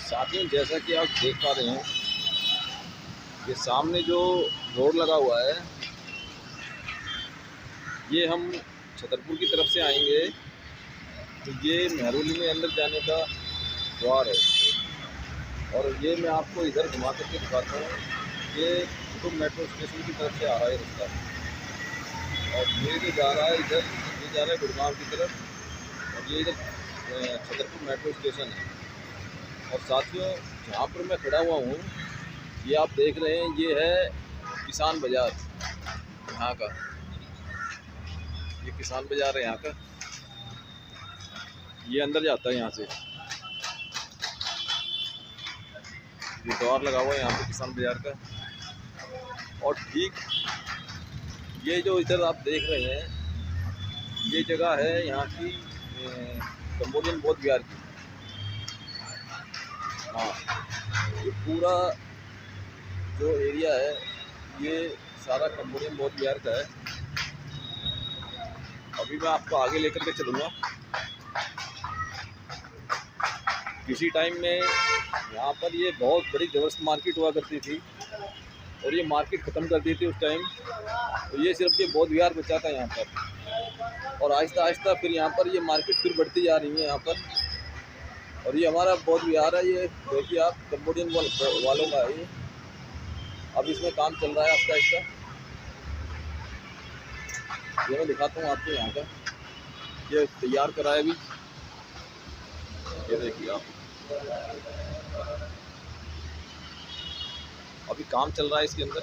साथियों, जैसा कि आप देख पा रहे हैं, ये सामने जो रोड लगा हुआ है, ये हम छतरपुर की तरफ से आएंगे तो ये मेहरौली में अंदर जाने का द्वार है। और ये मैं आपको इधर घुमा करके दिखाता हूँ। ये तो मेट्रो स्टेशन की तरफ से आ रहा है रास्ता, और ये जो जा रहा है इधर, ये जा रहा है गुड़गांव की तरफ, और ये इधर छतरपुर मेट्रो स्टेशन है। और साथियों, जहाँ पर मैं खड़ा हुआ हूँ, ये आप देख रहे हैं, ये है किसान बाज़ार यहाँ का। ये किसान बाज़ार है यहाँ का, ये अंदर जाता है यहाँ से। ये द्वार लगा हुआ है यहाँ पे किसान बाज़ार का। और ठीक ये जो इधर आप देख रहे हैं, ये जगह है यहाँ की कंबोडियन बौद्ध विहार की। हाँ, ये पूरा जो एरिया है, ये सारा कंबोडियन बौद्ध विहार का है। अभी मैं आपको आगे लेकर के चलूँगा। किसी टाइम में यहाँ पर ये बहुत बड़ी जबरदस्त मार्केट हुआ करती थी, और ये मार्केट ख़त्म कर दी थी उस टाइम। तो ये सिर्फ ये बौद्ध विहार बचा था यहाँ पर, और आहिस्ता आहिस्ता फिर यहाँ पर ये मार्केट फिर बढ़ती जा रही है यहाँ पर। और ये हमारा बौद्ध विहार है, ये देखिए आप, कंबोडियन वालों का है ये। अब इसमें काम चल रहा है आहिस्ता आहिस्ता। ये मैं दिखाता हूँ आपको यहाँ का, ये तैयार करा है अभी। ये देखिए आप, अभी काम चल रहा है इसके अंदर।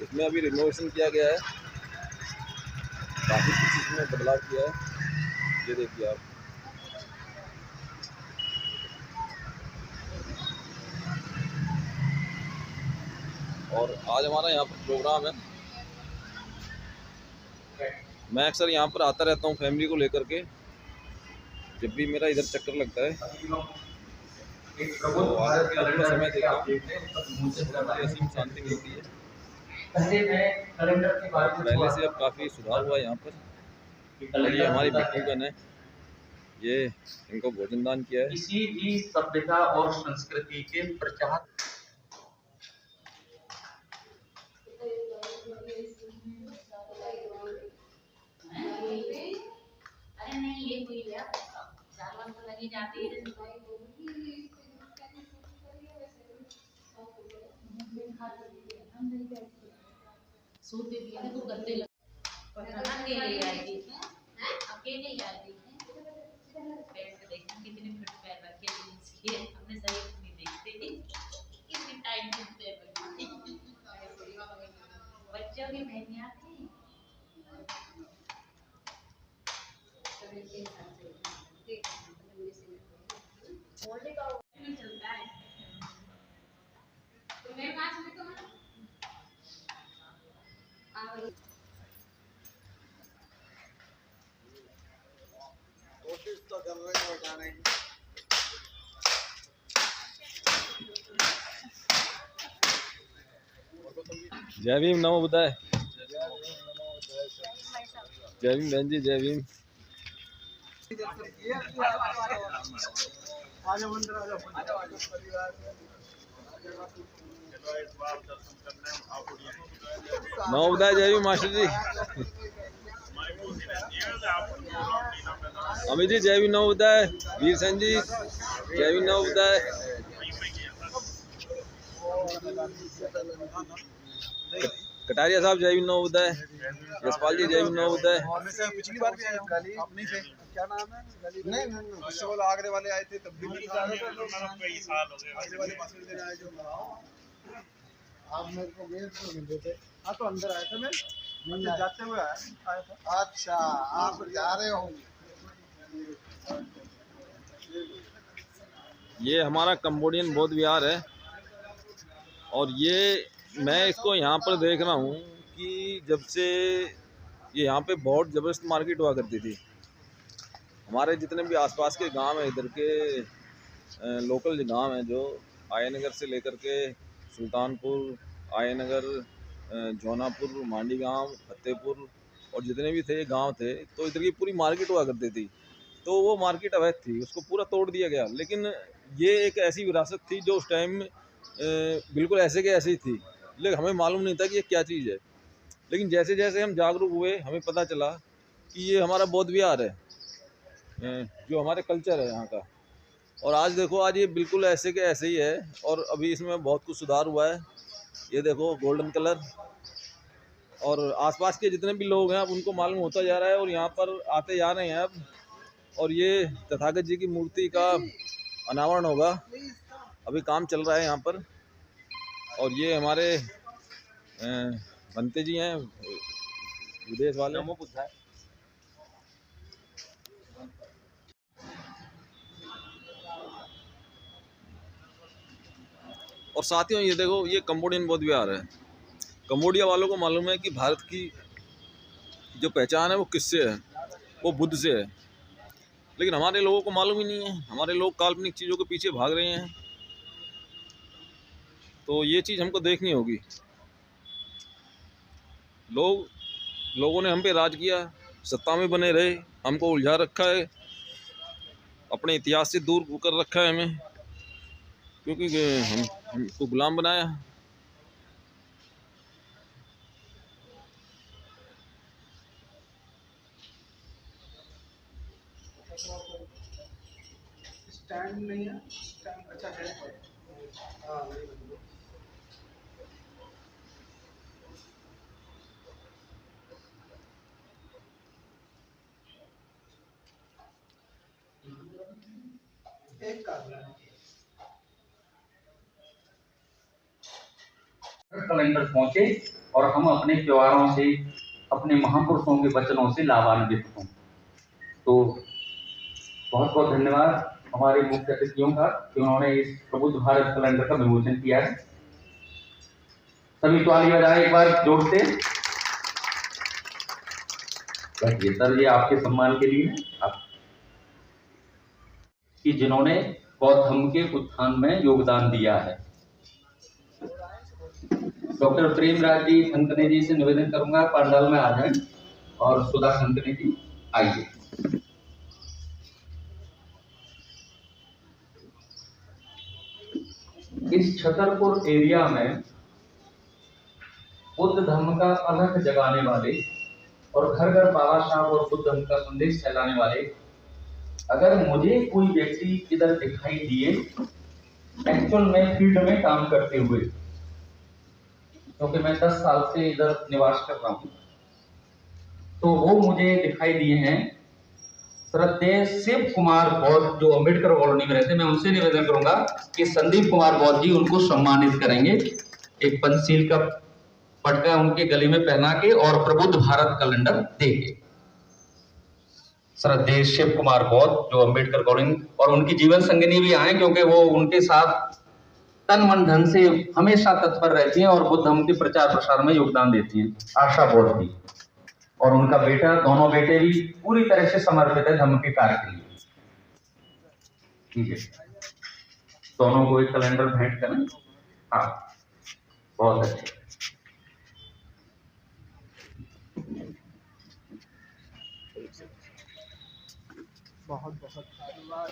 इसमें अभी रिनोवेशन किया गया है, काफ़ी कुछ इसमें बदलाव किया है। ये देखिए आप, और आज हमारा यहाँ पर प्रोग्राम है। मैं अक्सर यहाँ पर आता रहता हूँ फैमिली को लेकर के, जब भी मेरा इधर चक्कर लगता है तो आकर के थोड़ा समय देता हूँ, असीम शांति मिलती है। पहले से अब काफ़ी सुधार हुआ है यहाँ पर। और ये हमारी भिक्षुगण है, ये इनको भोजन दान किया है। किसी भी सभ्यता और संस्कृति के प्रचार अरे नहीं, ये कोई है 4 बार तो लगी जाती है। सूट दे दिया तो गंदे लग अकेले आएगी, अकेले आएगी। पैर से देखना कितने फिट पैर रखे हैं, अपने शरीर को नहीं देखते कितने टाइम से पैर रखे। बच्चों की बहनियां थी बोलने का नहीं चलता है। तो मेरे पास में तो कोशिश तो कर रहे हैं बताने की। जय भीम, नमो बुद्धाय। जय भीम बहन जी, जय भीम। नमो बुद्धाय, जय भीम मास्टर जी। अमित जी, जय भीम, नमो बुद्धाय। वीर सेन जी, जय भीम, नमो बुद्धाय। कटारिया साहब, जय भीम, नमो बुद्धाय। यशपाल जी, जय भीम, नमो बुद्धाय। पिछली बार भी आए हो अपनी से, क्या नाम है? नहीं, उससे बोला आगरे वाले आए थे तब भी नहीं था। कई साल हो गए आगरे वाले भाषण देने आए जो। आप मेरे को गेट तो मिल थे। हाँ, तो अंदर आया था मैं जाते हुए आया था। अच्छा, आप जा रहे हो? ये हमारा कंबोडियन बौद्ध विहार है, और ये मैं इसको यहाँ पर देख रहा हूँ कि जब से ये यहाँ पे बहुत ज़बरदस्त मार्केट हुआ करती थी। हमारे जितने भी आसपास के गांव हैं, इधर के लोकल जो गांव हैं, जो आयनगर से लेकर के सुल्तानपुर, आयनगर, जौनापुर, मांडी गांव, फतेहपुर, और जितने भी थे गांव थे, तो इधर की पूरी मार्केट हुआ करती थी। तो वो मार्केट अवैध थी, उसको पूरा तोड़ दिया गया। लेकिन ये एक ऐसी विरासत थी जो उस टाइम बिल्कुल ऐसे के ऐसे ही थी, लेकिन हमें मालूम नहीं था कि ये क्या चीज़ है। लेकिन जैसे जैसे हम जागरूक हुए, हमें पता चला कि ये हमारा बौद्ध विहार है, जो हमारे कल्चर है यहाँ का। और आज देखो, आज ये बिल्कुल ऐसे के ऐसे ही है, और अभी इसमें बहुत कुछ सुधार हुआ है। ये देखो गोल्डन कलर, और आसपास के जितने भी लोग हैं अब उनको मालूम होता जा रहा है और यहाँ पर आते जा रहे हैं अब। और ये तथागत जी की मूर्ति का अनावरण होगा, अभी काम चल रहा है यहाँ पर। और ये हमारे बनते जी हैं विदेश वाले। और साथियों ये देखो, ये कंबोडियन बौद्ध विहार है। कंबोडिया वालों को मालूम है कि भारत की जो पहचान है वो किससे है, वो बुद्ध से है। लेकिन हमारे लोगों को मालूम ही नहीं है, हमारे लोग काल्पनिक चीज़ों के पीछे भाग रहे हैं। तो ये चीज़ हमको देखनी होगी। लोगों ने हम पे राज किया, सत्ता में बने रहे, हमको उलझा रखा है, अपने इतिहास से दूर कर रखा है हमें, क्योंकि हमको गुलाम बनाया। स्टैंड नहीं है, स्टैंड अच्छा है। हाँ वही बंदो। एक का कैलेंडर पहुंचे और हम अपने त्योहारों से, अपने महापुरुषों के वचनों से लाभान्वित हों। तो बहुत बहुत धन्यवाद हमारे मुख्य अतिथियों का कि उन्होंने इस प्रबुद्ध भारत कैलेंडर का विमोचन किया है। सभी ताली बजाएं एक बार जोर से। ये सर, ये आपके सम्मान के लिए आप कि जिन्होंने बौद्ध धर्म के उत्थान में योगदान दिया है। डॉक्टर प्रेमराज जी खंतने जी से निवेदन करूंगा पंडाल में आ जाएं, और सुधा खंतने जी आइए। इस छतरपुर एरिया में बुद्ध धर्म का अलख जगाने वाले और घर घर बाबा साहब और बुद्ध धर्म का संदेश फैलाने वाले, अगर मुझे कोई व्यक्ति इधर दिखाई दिए एक्चुअल में फील्ड में काम करते हुए, क्योंकि मैं 10 साल से इधर निवास कर रहा हूं, तो वो मुझे दिखाई दिए हैं श्रद्धेय शिव कुमार बौद्ध जो अम्बेडकर कॉलोनी में रहते हैं। मैं उनसे निवेदन करूंगा कि संदीप कुमार बौद्ध जी उनको सम्मानित करेंगे, एक पंचशील का पटका उनके गले में पहना के और प्रबुद्ध भारत कैलेंडर देके। श्रद्धेय शिव कुमार बौद्ध जो अम्बेडकर कॉलोनी, और उनकी जीवन संगिनी भी आए क्योंकि वो उनके साथ तन मन धन से हमेशा तत्पर रहती हैं और बुद्ध धर्म के प्रचार प्रसार में योगदान देती हैं। आशा बौद्ध जी और उनका बेटा, दोनों बेटे भी पूरी तरह से समर्पित है धर्म के कार्य के लिए। ठीक है, दोनों को एक कैलेंडर भेंट करें। हाँ, बहुत अच्छे। बहुत बहुत धन्यवाद,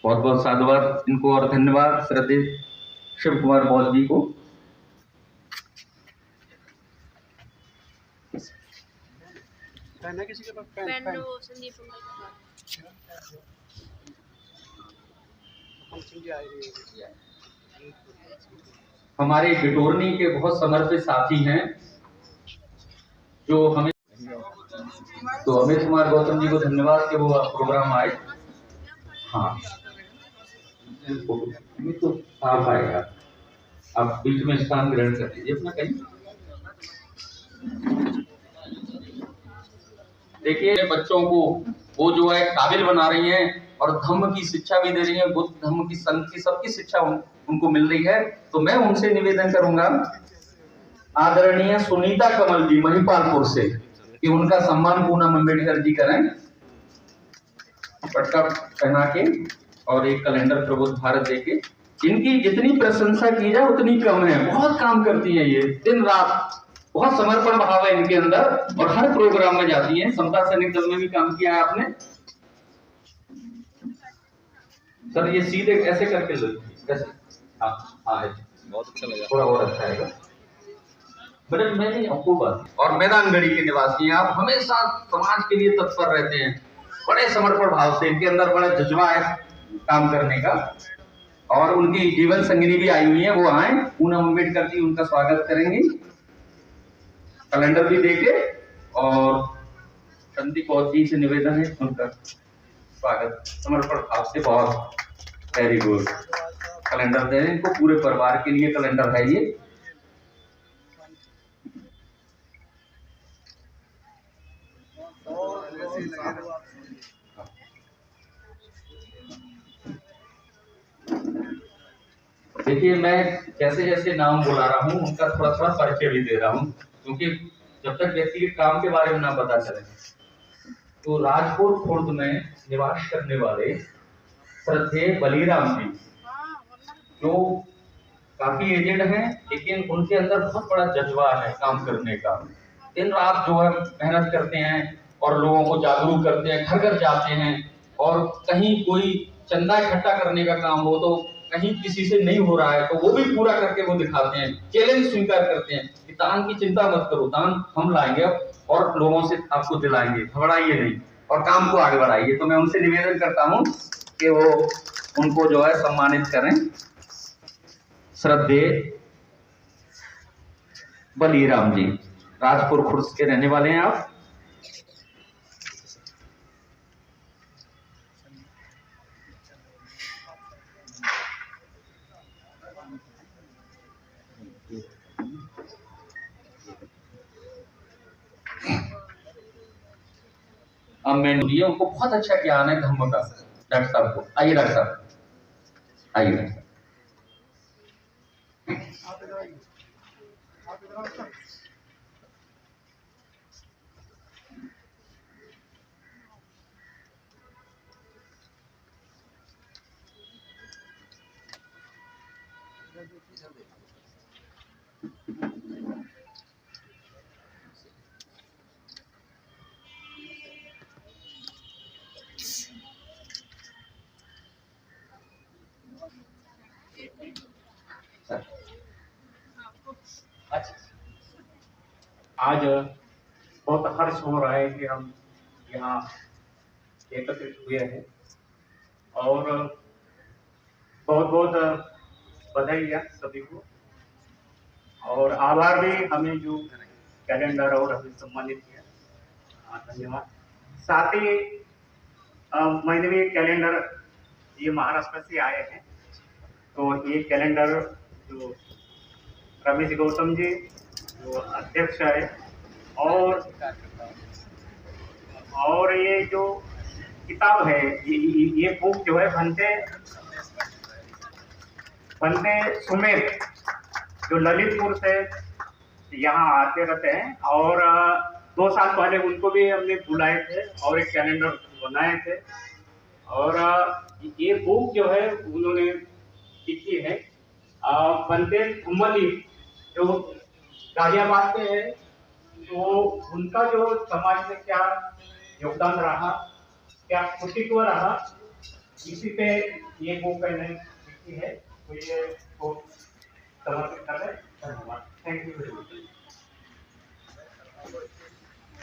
बहुत बहुत साधुवाद इनको और धन्यवाद श्रद्धेय शिव कुमार बौद्ध जी को। पेन है किसी के पास? पेन संदीप हमारे बिटोरनी के बहुत समर्पित साथी हैं जो हमें, तो अमित कुमार गौतम जी को धन्यवाद कि वो प्रोग्राम आए। हाँ, तो आप आएगा, आप बीच में स्थान ग्रहण कर लीजिए अपना कहीं। देखिए बच्चों को वो जो है काबिल बना रही हैं और धर्म की शिक्षा भी दे रही हैं, बुद्ध धर्म की, संत की, सबकी शिक्षा उनको मिल रही है। तो मैं उनसे निवेदन करूंगा आदरणीय सुनीता कमल जी महिपालपुर से कि उनका सम्मान पूनम अम्बेडकर जी करें, पटका पहना के और एक कैलेंडर प्रबुद्ध भारत देके। इनकी जितनी प्रशंसा की जाए उतनी कम है, बहुत काम करती है ये, दिन रात बहुत समर्पण भाव है इनके अंदर और हर प्रोग्राम में जाती हैं। समता सैनिक दल में भी काम किया है आपने सर। ये सीधे ऐसे करके लो, कैसे? हाँ हाँ, बहुत अच्छा लगा। थोड़ा और अच्छा आएगा। बट मैं नहीं आपको बात। और मैदान गढ़ी के निवासी हैं आप, हमेशा समाज के लिए तत्पर रहते हैं, बड़े समर्पण भाव से। इनके अंदर बड़ा जज्बा है काम करने का। और उनकी जीवन संगिनी भी आई हुई है, वो आए, पूनम अम्बेडकर जी उनका स्वागत करेंगे कैलेंडर भी देके। और संदीप और जी से निवेदन है उनका स्वागत समर्पण भाव से। बहुत वेरी गुड। कैलेंडर दे रहे हैं इनको, पूरे परिवार के लिए कैलेंडर है ये। देखिए मैं जैसे जैसे नाम बुला रहा हूँ उनका थोड़ा थोड़ा परिचय भी दे रहा हूँ, क्योंकि जब तक व्यक्ति के काम के बारे में ना पता चले। तो राजपुर खुर्द में निवास करने वाले श्रद्धेय बलीराम जी, जो काफी एजेड हैं, लेकिन उनके अंदर बहुत बड़ा जज्बा है काम करने का। दिन रात जो है मेहनत करते हैं और लोगों को जागरूक करते हैं, घर घर जाते हैं। और कहीं कोई चंदा इकट्ठा करने का काम हो तो कहीं किसी से नहीं हो रहा है तो वो भी पूरा करके वो दिखाते हैं, चैलेंज स्वीकार करते हैं कि दान की चिंता मत करो, दान हम लाएंगे और लोगों से आपको दिलाएंगे, घबराइए नहीं और काम को आगे बढ़ाइए। तो मैं उनसे निवेदन करता हूँ कि वो उनको जो है सम्मानित करें। श्रद्धेय बलीराम जी, राजपुर खुर्द के रहने वाले हैं आप। अब मैं उनको बहुत अच्छा ज्ञान है धर्म का। डॉक्टर साहब को आइए, डॉक्टर साहब आइए। डॉक्टर साहब आज बहुत हर्ष हो रहा है कि हम यहाँ एकत्रित हुए हैं और बहुत बहुत बधाई सभी को और आभार भी हमें जो कैलेंडर और हमें सम्मानित किया, धन्यवाद। साथ ही मैंने भी कैलेंडर ये महाराष्ट्र से आए हैं, तो ये कैलेंडर जो रमेश गौतम जी जो अध्यक्ष है और ये जो किताब है ये बुक जो है बनते सुमेर जो ललितपुर से यहाँ आते रहते हैं और 2 साल पहले उनको भी हमने बुलाए थे और एक कैलेंडर बनाए थे। और ये बुक जो है उन्होंने लिखी है बनते उमली जो गाजियाबाद के है, तो उनका जो समाज में क्या योगदान रहा, क्या कृतित्व रहा, इसी पे ये बुक मैंने लिखी है। तो ये बुक समर्पित कर रहे हैं। धन्यवाद। Thank you very much.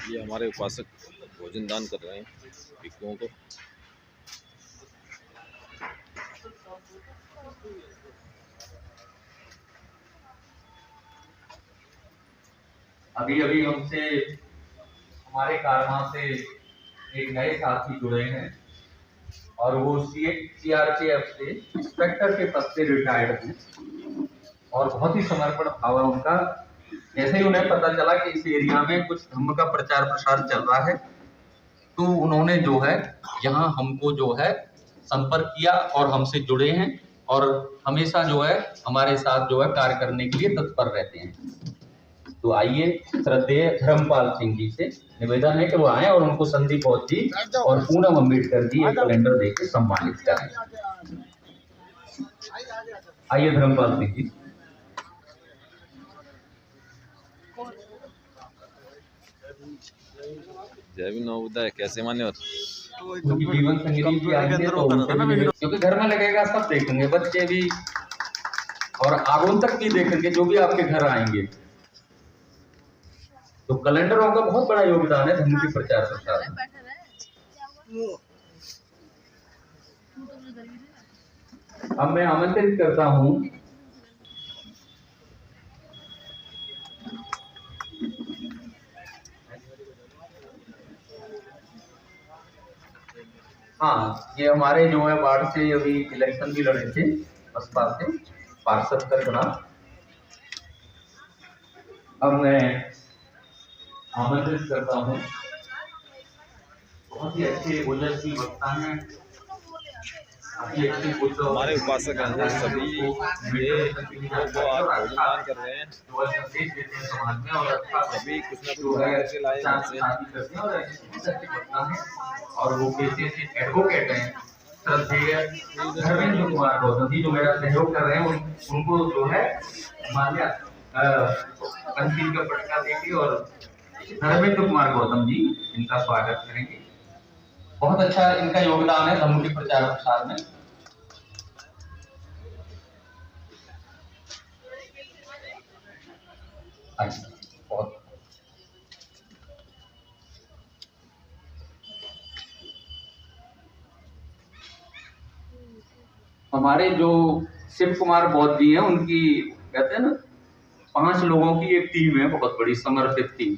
ये हमारे उपासक भोजन दान कर रहे हैं भिक्षुओं को। अभी अभी हमसे हमारे कारवां से एक नए साथी जुड़े हैं और वो सीआरपीएफ से इंस्पेक्टर के पद से रिटायर्ड हैं और बहुत ही समर्पण भाव है उनका। जैसे ही उन्हें पता चला कि इस एरिया में कुछ धर्म का प्रचार प्रसार चल रहा है तो उन्होंने जो है यहाँ हमको जो है संपर्क किया और हमसे जुड़े हैं और हमेशा जो है हमारे साथ जो है कार्य करने के लिए तत्पर रहते हैं। तो आइए श्रद्धेय धर्मपाल सिंह जी से निवेदन है कि वो आए और उनको संदीप जी और पूनम अम्बेडकर जी एक कैलेंडर देकर सम्मानित करें। आइए धर्मपाल सिंह जी। जय भी नवोदय कैसे माने और उनकी जीवन संगिनी भी आएंगे तो उनको भी मिलेगा। क्योंकि घर में लगेगा सब देखेंगे, बच्चे भी और आगंतुक भी देखेंगे जो भी आपके घर आएंगे। तो कैलेंडरों का बहुत बड़ा योगदान है धर्म के प्रचार प्रसार में। अब मैं आमंत्रित करता हूं हाँ, ये हमारे जो है वार्ड से अभी इलेक्शन भी लड़े थे बसपा से पार्षद का चुनाव। अब मैं आमंत्रित करता हूँ, बहुत ही अच्छे ओजस्वी वक्ता हैं, काफी अच्छे हमारे उपासक हैं सभी ये लोग को आज भोजनदान कर रहे हैं। समाज में और अच्छा सभी कुछ ना कुछ उठाकर के लाए यहाँ से। और वो कैसे एडवोकेट हैं श्रद्धेय धर्मेंद्र कुमार गौतम जी जो मेरा सहयोग कर रहे हैं, उनको जो है माल्या अंतिम का पटका देंगे और धर्मेंद्र कुमार गौतम जी इनका स्वागत करेंगे। बहुत अच्छा इनका योगदान है धर्म के प्रचार प्रसार में। बहुत हमारे जो शिव कुमार बौद्ध जी हैं, उनकी कहते हैं ना 5 लोगों की एक टीम है, बहुत बड़ी समर्पित टीम।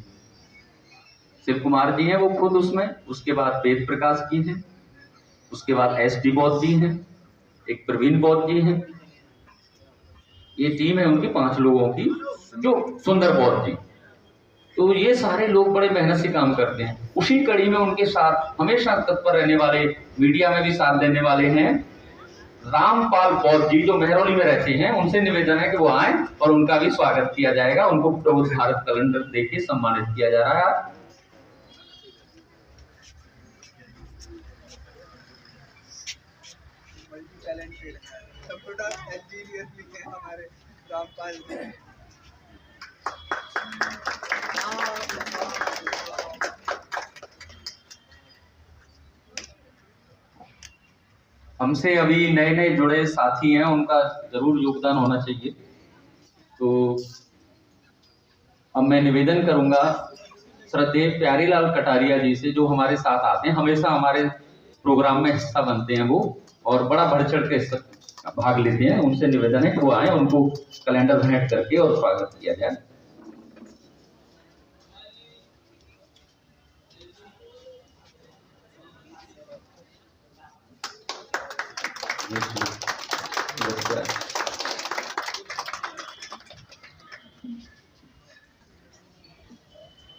शिव कुमार जी हैं वो खुद उसमें, उसके बाद वेद प्रकाश जी हैं, उसके बाद SD बौद्ध जी हैं, एक प्रवीण बौद्ध जी हैं। ये टीम है उनकी 5 लोगों की, जो सुंदर बौद्ध जी। तो ये सारे लोग बड़े मेहनत से काम करते हैं। उसी कड़ी में उनके साथ हमेशा तत्पर रहने वाले, मीडिया में भी साथ देने वाले हैं रामपाल बौद्ध जी जो मेहरौली में रहते हैं। उनसे निवेदन है कि वो आए और उनका भी स्वागत किया जाएगा। उनको प्रबुद्ध भारत कैलेंडर देके सम्मानित किया जा रहा है। टैलेंटेड है, कंप्यूटर इंजीनियर भी हैं हमारे रामपाल जी। हमसे अभी नए नए जुड़े साथी हैं, उनका जरूर योगदान होना चाहिए। तो अब मैं निवेदन करूंगा श्रद्धेय प्यारीलाल कटारिया जी से, जो हमारे साथ आते हैं, हमेशा हमारे प्रोग्राम में हिस्सा बनते हैं वो और बड़ा बढ़ चढ़ के भाग लेते हैं। उनसे निवेदन है कि वो आए, उनको कैलेंडर भेंट करके और स्वागत किया जाए।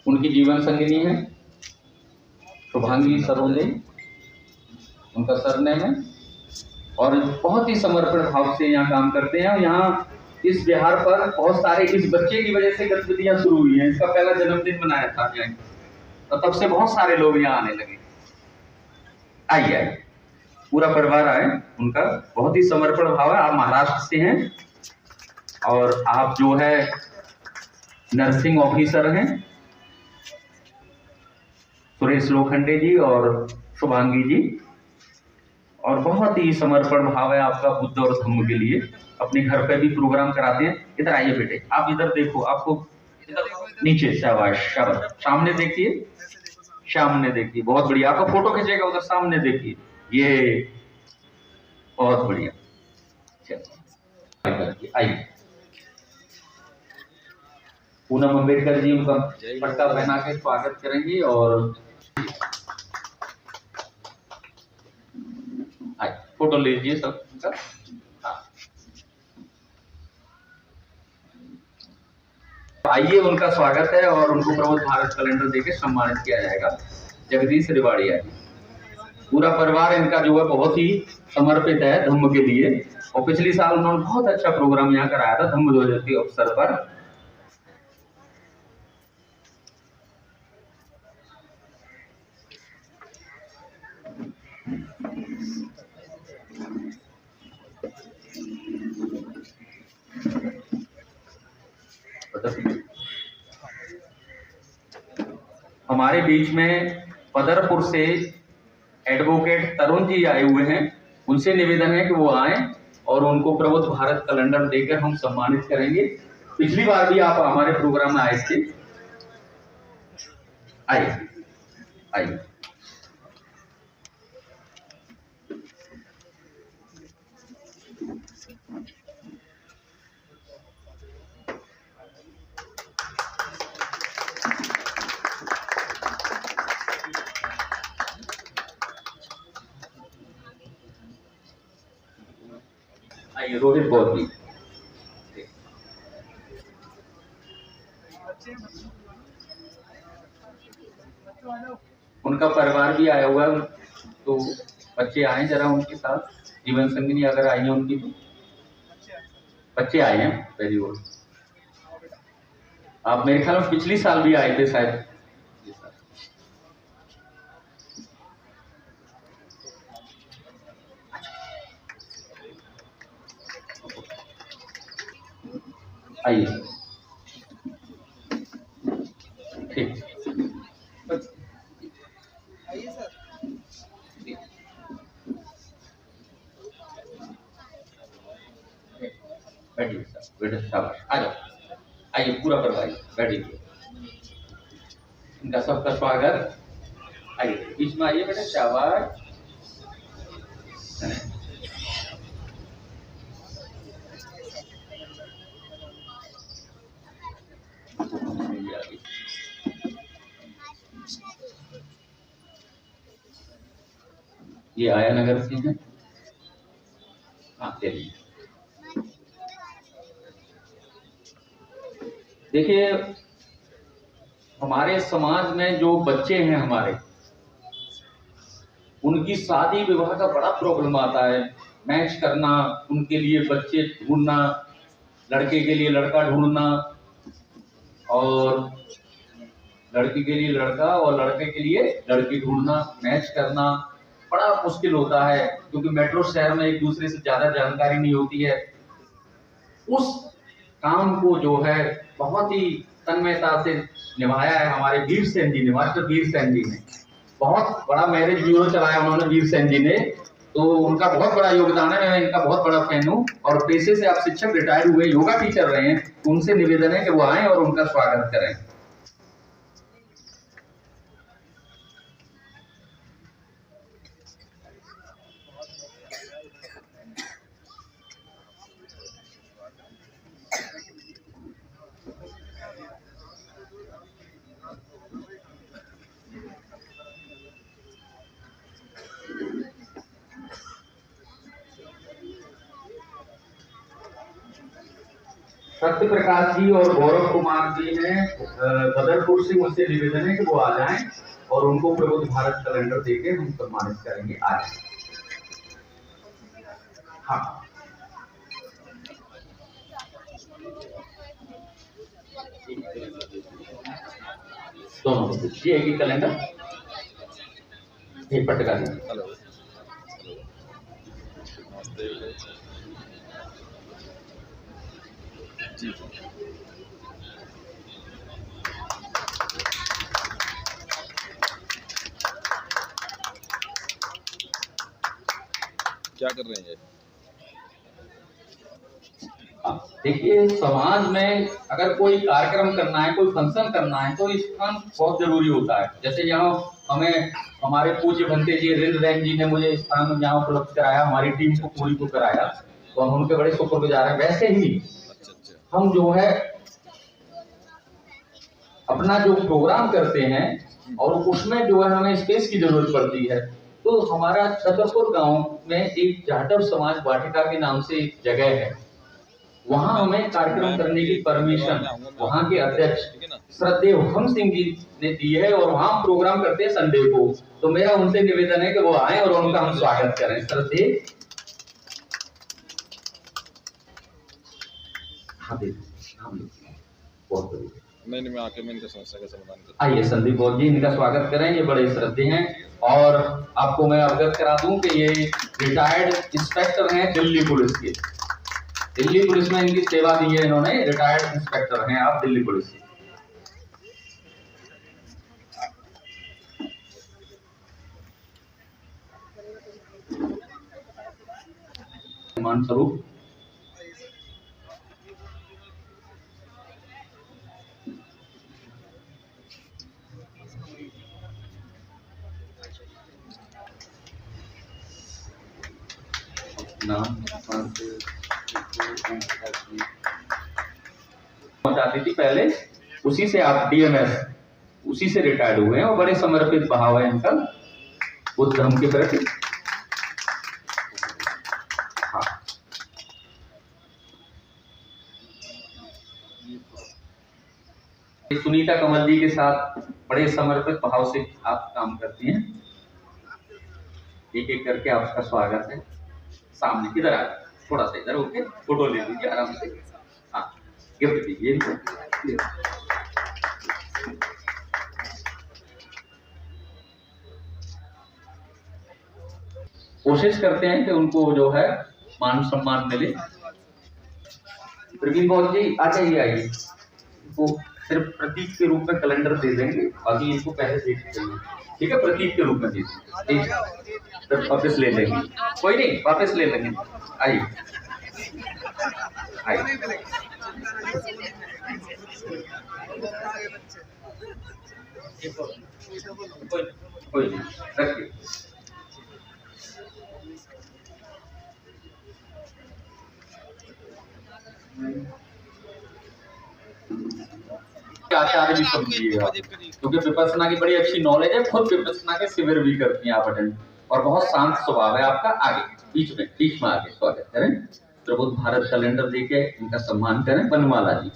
उनकी जीवन संगिनी है शुभांगी सरोदे, उनका सरनेम है और बहुत ही समर्पण भाव से यहाँ काम करते हैं। यहाँ इस बिहार पर बहुत सारे इस बच्चे की वजह से गतिविधियां शुरू हुई हैं। इसका पहला जन्मदिन मनाया था यहाँ, तो तब से बहुत सारे लोग यहाँ आने लगे। आइए पूरा परिवार आए। उनका बहुत ही समर्पण भाव है। आप महाराष्ट्र से हैं और आप जो है नर्सिंग ऑफिसर हैं, सुरेश लोखंडे जी और शुभांगी जी, और बहुत ही समर्पण भाव है आपका बुद्ध और धम्म के लिए। अपने घर पे भी प्रोग्राम कराते हैं। इधर आइए बेटे, आप इधर देखो, आपको इधर नीचे, शाबाश शाबाश, सामने देखिए, सामने देखिए, बहुत बढ़िया। आपका फोटो खींचेगा उधर सामने देखिए, ये बहुत बढ़िया। चलिए आइए। पूनम अम्बेडकर जी उनका पट्टा पहना के स्वागत करेंगे और फोटो लीजिए सब। आइए, उनका स्वागत है और उनको प्रबुद्ध भारत कैलेंडर देके सम्मानित किया जाएगा। जगदीश रिवाड़िया जी, पूरा परिवार इनका जो है बहुत ही समर्पित है धम्म के लिए और पिछले साल उन्होंने बहुत अच्छा प्रोग्राम यहाँ कराया था धम्म ध्वज के अवसर पर। हमारे बीच में पदरपुर से एडवोकेट तरुण जी आए हुए हैं। उनसे निवेदन है कि वो आए और उनको प्रबुद्ध भारत कैलेंडर देकर हम सम्मानित करेंगे। पिछली बार भी आप हमारे प्रोग्राम में आए थे। आइए आइए। आइए रोहित गौर जी। उनका परिवार भी आया हुआ है, तो बच्चे आए जरा उनके साथ। जीवन संगिनी अगर आई है उनकी, तो बच्चे आए हैं। Very good. आप मेरे ख्याल में पिछली साल भी आए थे शायद। आइए ठीक। आइए सर। बैठिए सर, बेटा शाबाश, आ जाओ। आइए पूरा करवाइए, बैठिए। इनका सबका स्वागत। आइए बीच में आइए बेटा, शाबाश। ये आया नगर से है। हाँ चलिए। देखिए, हमारे समाज में जो बच्चे हैं हमारे, उनकी शादी विवाह का बड़ा प्रॉब्लम आता है। मैच करना, उनके लिए बच्चे ढूंढना, लड़के के लिए लड़का ढूंढना, और लड़की के लिए लड़का और लड़के के लिए लड़की ढूंढना, मैच करना बड़ा मुश्किल होता है, क्योंकि मेट्रो शहर में एक दूसरे से ज्यादा जानकारी नहीं होती है। उस काम को जो है बहुत ही तन्मयता से निभाया है हमारे वीर सेन जी ने, मास्टर वीर सेन जी ने। बहुत बड़ा मैरिज ब्यूरो चलाया उन्होंने वीर सेन जी ने, तो उनका बहुत बड़ा योगदान है। मैं इनका बहुत बड़ा फैन हूँ। और पेशे से आप शिक्षक रिटायर हुए, योगा टीचर रहे हैं, उनसे निवेदन है कि वो आए और उनका स्वागत करें। सत्य प्रकाश जी और गौरव कुमार जी ने बदरपुर से मुझसे निवेदन है कि वो आ जाएं और उनको प्रबुद्ध भारत कैलेंडर देके हम सम्मानित करेंगे। आज हाँ दोनों ये एक कैलेंडर, एक पटका हेलो जी। क्या कर रहे हैं? देखिए, समाज में अगर कोई कार्यक्रम करना है, कोई फंक्शन करना है, तो इसका बहुत जरूरी होता है। जैसे यहाँ हमें हमारे पूज्य भंते जी रिंद रैन जी ने मुझे स्थान यहाँ उपलब्ध कराया, हमारी टीम को पूरी को कराया, तो हम उनके बड़े शुक्रगुजार हैं। वैसे ही हम जो है अपना जो प्रोग्राम करते हैं और उसमें जो है हमें स्पेस की जरूरत पड़ती है, तो हमारा छतरपुर गांव में एक जाटव समाज वाटिका के नाम से एक जगह है, वहां हमें कार्यक्रम करने की परमिशन वहां के अध्यक्ष श्रद्धेय हुकम सिंह जी ने दी है, और वहां प्रोग्राम करते हैं संडे को। तो मेरा उनसे निवेदन है कि वो आए और उनका हम स्वागत करें। श्रद्धेय नहीं मैं आके मैं इनका समस्या का समाधान करता हूं। आइए संदीप गौर जी, इनका स्वागत करें। ये बड़े श्रद्धेय हैं, और आपको मैं अवगत करा दूं कि ये रिटायर्ड इंस्पेक्टर हैं दिल्ली पुलिस के। दिल्ली पुलिस में इनकी सेवा दी है इन्होंने, रिटायर्ड इंस्पेक्टर हैं आप दिल्ली पुलिस के। सम्मान स्वरूप पहुंचाती थी पहले, उसी से आप DMS उसी से रिटायर्ड हुए हैं और बड़े समर्पित भाव है इनका बुद्ध धर्म के प्रति। हाँ, सुनीता कमल जी के साथ बड़े समर्पित भाव से आप काम करती हैं। एक एक करके आपका स्वागत है। सामने इधर आ, थोड़ा सा इधर होके फोटो ले लीजिए आराम से। हाँ, गिफ्ट दीजिए इनको। कोशिश करते हैं कि उनको जो है मान सम्मान मिले। प्रवीण बॉल जी आ जाइए, आइए। इनको सिर्फ प्रतीक के रूप में कैलेंडर दे देंगे, बाकी इनको पैसे दे देंगे, ठीक है? प्रतीक के रूप में दे देंगे, फिर वापस ले लेंगे। कोई नहीं, वापस ले लेंगे। आइए आइए। कोई नहीं, रखिए। आचार्य भी समझिएगा, क्योंकि विपස්සना की बड़ी अच्छी नॉलेज है, खुद विपස්සना के शिविर भी करती हैं आप अटेंड, और बहुत शांत स्वभाव है आपका। आगे बीच में आगे स्वागत करें। प्रबुद्ध भारत कैलेंडर देके इनका सम्मान करें। बनमाला जी,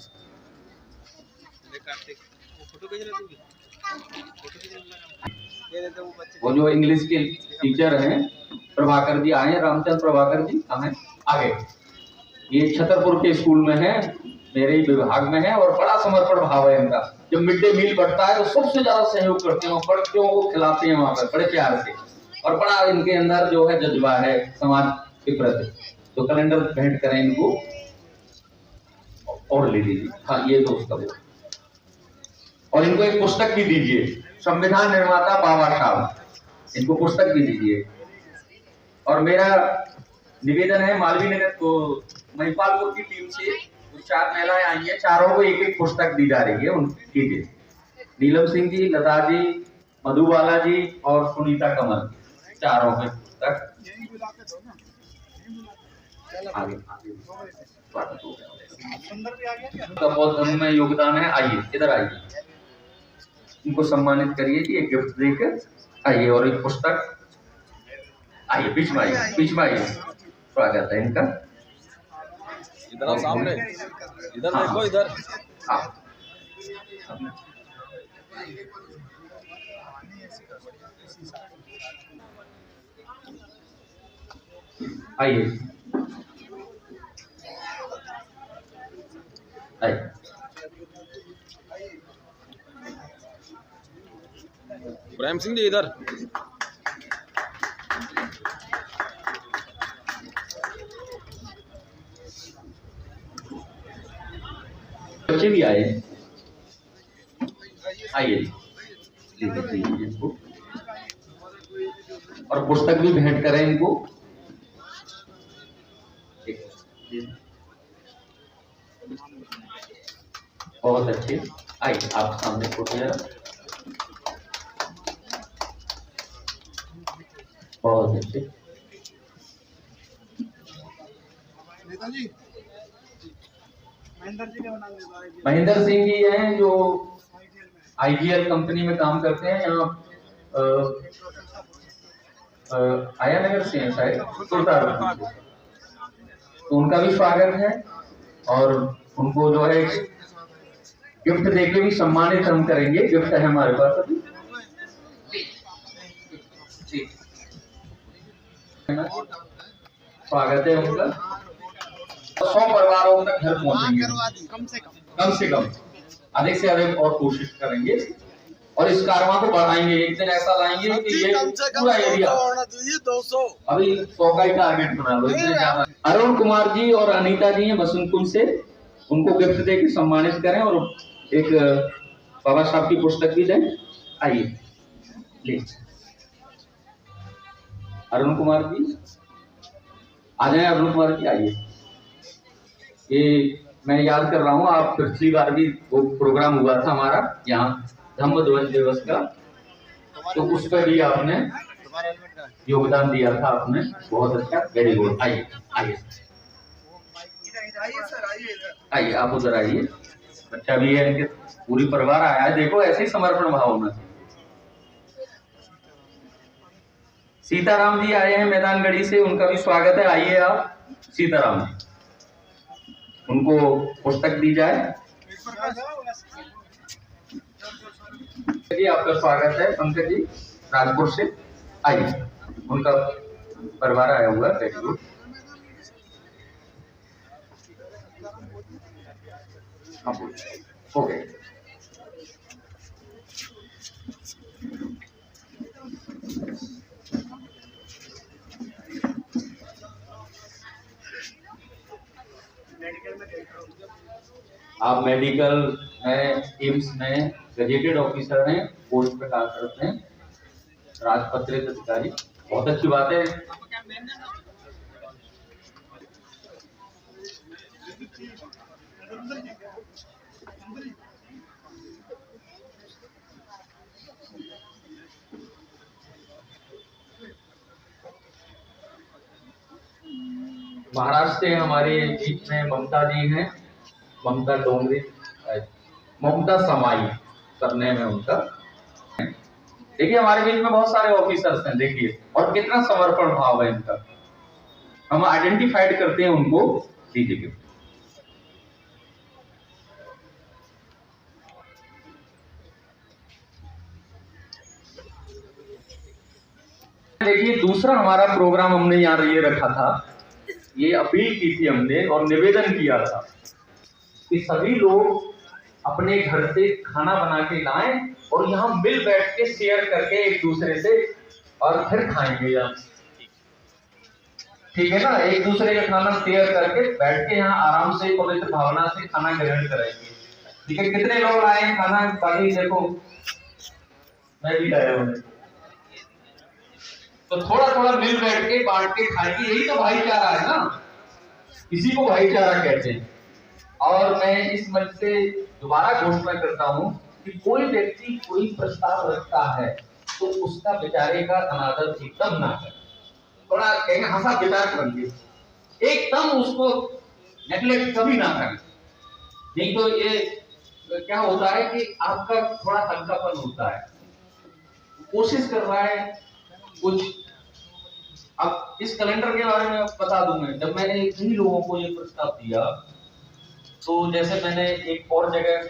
वो जो इंग्लिश के टीचर हैं प्रभाकर जी आए हैं, रामचंद्र प्रभाकर जी कहाँ हैं? आगे। ये छतरपुर के स्कूल में है, मेरे ही विभाग में है, और बड़ा समर्पण भाव है इनका। जब मिड डे मील बढ़ता है तो सबसे ज्यादा सहयोग करते हैं, बच्चों को खिलाते हैं वहां पर बड़े प्यार से, और बड़ा इनके अंदर जो है जज्बा है समाज के प्रति। तो कैलेंडर भेंट करें इनको और ले लीजिए। हाँ, ये तो उसका वो, और इनको एक पुस्तक भी दीजिए, संविधान निर्माता बाबा साहब, इनको पुस्तक भी दीजिए। और मेरा निवेदन है मालवीय नगर को महिपालपुर की टीम से 4 महिलाएं आई हैं, चारों को एक एक पुस्तक दी जा रही है उनकी। नीलम सिंह जी, लता जी, मधुबाला जी और सुनीता कमल, चारों के पुस्तक आगे। बौद्ध धर्म में योगदान है। आइए इधर आइए, इनको सम्मानित करिए कि एक गिफ्ट देकर आइए, और एक पुस्तक। आइए बीच में आइए, बीच में आइए, स्वागत है इनका। इधर सामने, इधर देखो, इधर। हाँ, आइए आइए। प्रेम सिंह जी इधर। बच्चे भी आए, आइए इनको, और पुस्तक भी भेंट करें इनको। बहुत अच्छे। आइए आप सामने फोटो जरा। बहुत अच्छे। नेताजी महेंद्र सिंह जी हैं जो IGL कंपनी में काम करते हैं, यहाँ आया नगर से हैं शायद, तो उनका भी स्वागत है, और उनको जो है गिफ्ट देके भी सम्मानित हम करेंगे। गिफ्ट है हमारे पास अभी। स्वागत है उनका। 100 परिवारों तक घर पहुंचेंगे कम से कम, अधिक से अधिक और कोशिश करेंगे, और इस कारवां को बढ़ाएंगे। एक दिन ऐसा लाएंगे कि ये पूरा एरिया, अभी 100 का ही टारगेट बना लो, इतने ज्यादा। अरुण कुमार जी और अनीता जी हैं बसंतकुंज से, उनको गिफ्ट देके सम्मानित करें, और एक बाबा साहब की पुस्तक भी दें। आइए ले, अरुण कुमार जी आ जाए अरुण कुमार जी, आइए। ये मैं याद कर रहा हूँ, आप पिछली बार भी वो प्रोग्राम हुआ था हमारा यहाँ धम्म ध्वज दिवस का, तो उस पर भी आपने योगदान दिया था आपने, बहुत अच्छा, वेरी गुड। आइए आइए आइए, आप उधर आइए। बच्चा भी है, इनके पूरी परिवार आया है, देखो ऐसे ही समर्पण भाव होना चाहिए। सीताराम जी आए हैं मैदानगढ़ी से, उनका भी स्वागत है। आइए आप सीताराम जी, उनको पुस्तक दी जाए। जी आपका स्वागत है पंकज जी, राजपुर से। आइए, उनका परिवार आया हुआ है, वेरी गुड। ओके, आप मेडिकल में, एम्स में गजेटेड ऑफिसर हैं, पोस्ट पे काम करते हैं, राजपत्रित अधिकारी, बहुत अच्छी बात है। महाराष्ट्र से हमारे बीच में ममता जी हैं, ममता डोंगरी, ममता समाई करने में उनका। देखिए हमारे बीच में बहुत सारे ऑफिसर्स हैं, देखिए, और कितना समर्पण भाव है इनका, हम आइडेंटिफाइड करते हैं उनको। दीजिए, देखिए दूसरा हमारा प्रोग्राम हमने यहाँ ये रखा था, ये अपील की थी हमने और निवेदन किया था कि सभी लोग अपने घर से खाना बना के लाएं और यहाँ मिल बैठ के शेयर करके एक दूसरे से, और फिर खाएंगे यहाँ, ठीक है ना, एक दूसरे का खाना शेयर करके बैठ के यहाँ आराम से पवित्र भावना से खाना ग्रहण करेंगे। ठीक है, कितने लोग आए हैं खाना? बाकी देखो मैं भी लाया हूँ, तो थोड़ा थोड़ा मिल बैठ के बांट के खाएंगे, यही तो भाईचारा है ना, इसी को भाईचारा कहते हैं। और मैं इस मंच से दोबारा घोषणा करता हूं कि कोई व्यक्ति कोई प्रस्ताव रखता है तो उसका बेचारे का अनादर एकदम ना करें, थोड़ा कहेंगे हंसा विचार करेंगे, एकदम उसको नेग्लेक्ट कभी ना करें। नहीं तो ये क्या होता है कि आपका थोड़ा हल्कापन होता है, कोशिश कर रहा है कुछ। अब इस कैलेंडर के बारे में बता दूं, मैं जब मैंने कई लोगों को ये प्रस्ताव दिया, तो जैसे मैंने एक और जगह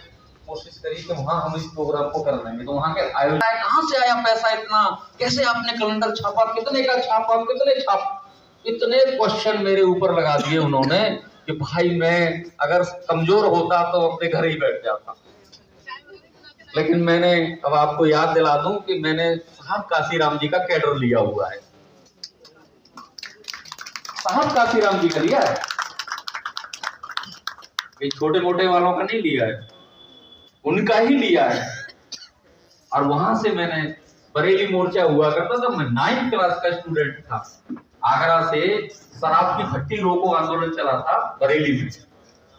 कोशिश करी कि वहां हम इस प्रोग्राम को कर लेंगे, तो वहां के आयोजन, कहां से आया पैसा इतना, कैसे आपने कैलेंडर छापा, कितने का छापा, कितने छाप, इतने क्वेश्चन मेरे ऊपर लगा दिए उन्होंने कि भाई मैं अगर कमजोर होता तो अपने घर ही बैठ जाता। लेकिन मैंने, अब आपको याद दिला दूं कि मैंने साहब काशीराम जी का कैडर लिया हुआ है, साहब काशीराम जी का लिया है, ये छोटे मोटे वालों का नहीं लिया है, उनका ही लिया है। और वहां से मैंने, बरेली मोर्चा हुआ करता था, मैं 9th क्लास का स्टूडेंट था, आगरा से शराब की भट्टी रोको आंदोलन चला था बरेली में,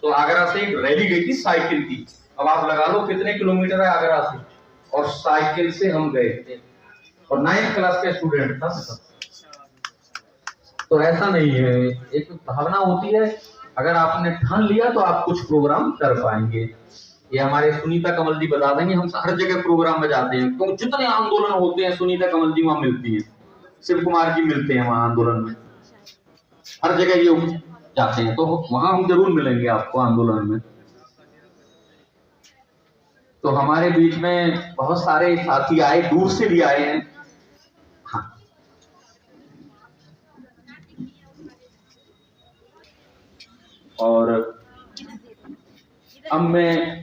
तो आगरा से रैली गई थी साइकिल की, अब आप लगा लो कितने किलोमीटर है आगरा से, और साइकिल से हम गए थे, और 9th क्लास का स्टूडेंट था। तो ऐसा नहीं है, एक भावना होती है, अगर आपने ठान लिया तो आप कुछ प्रोग्राम कर पाएंगे। ये हमारे सुनीता कमल जी बता देंगे, हम हर जगह प्रोग्राम में जाते हैं, तो जितने आंदोलन होते हैं सुनीता कमल जी वहां मिलती है, शिव कुमार जी मिलते हैं वहां आंदोलन में, हर जगह ये जाते हैं, तो वहां हम जरूर मिलेंगे आपको आंदोलन में। तो हमारे बीच में बहुत सारे साथी आए, दूर से भी आए हैं। हाँ, और अब मैं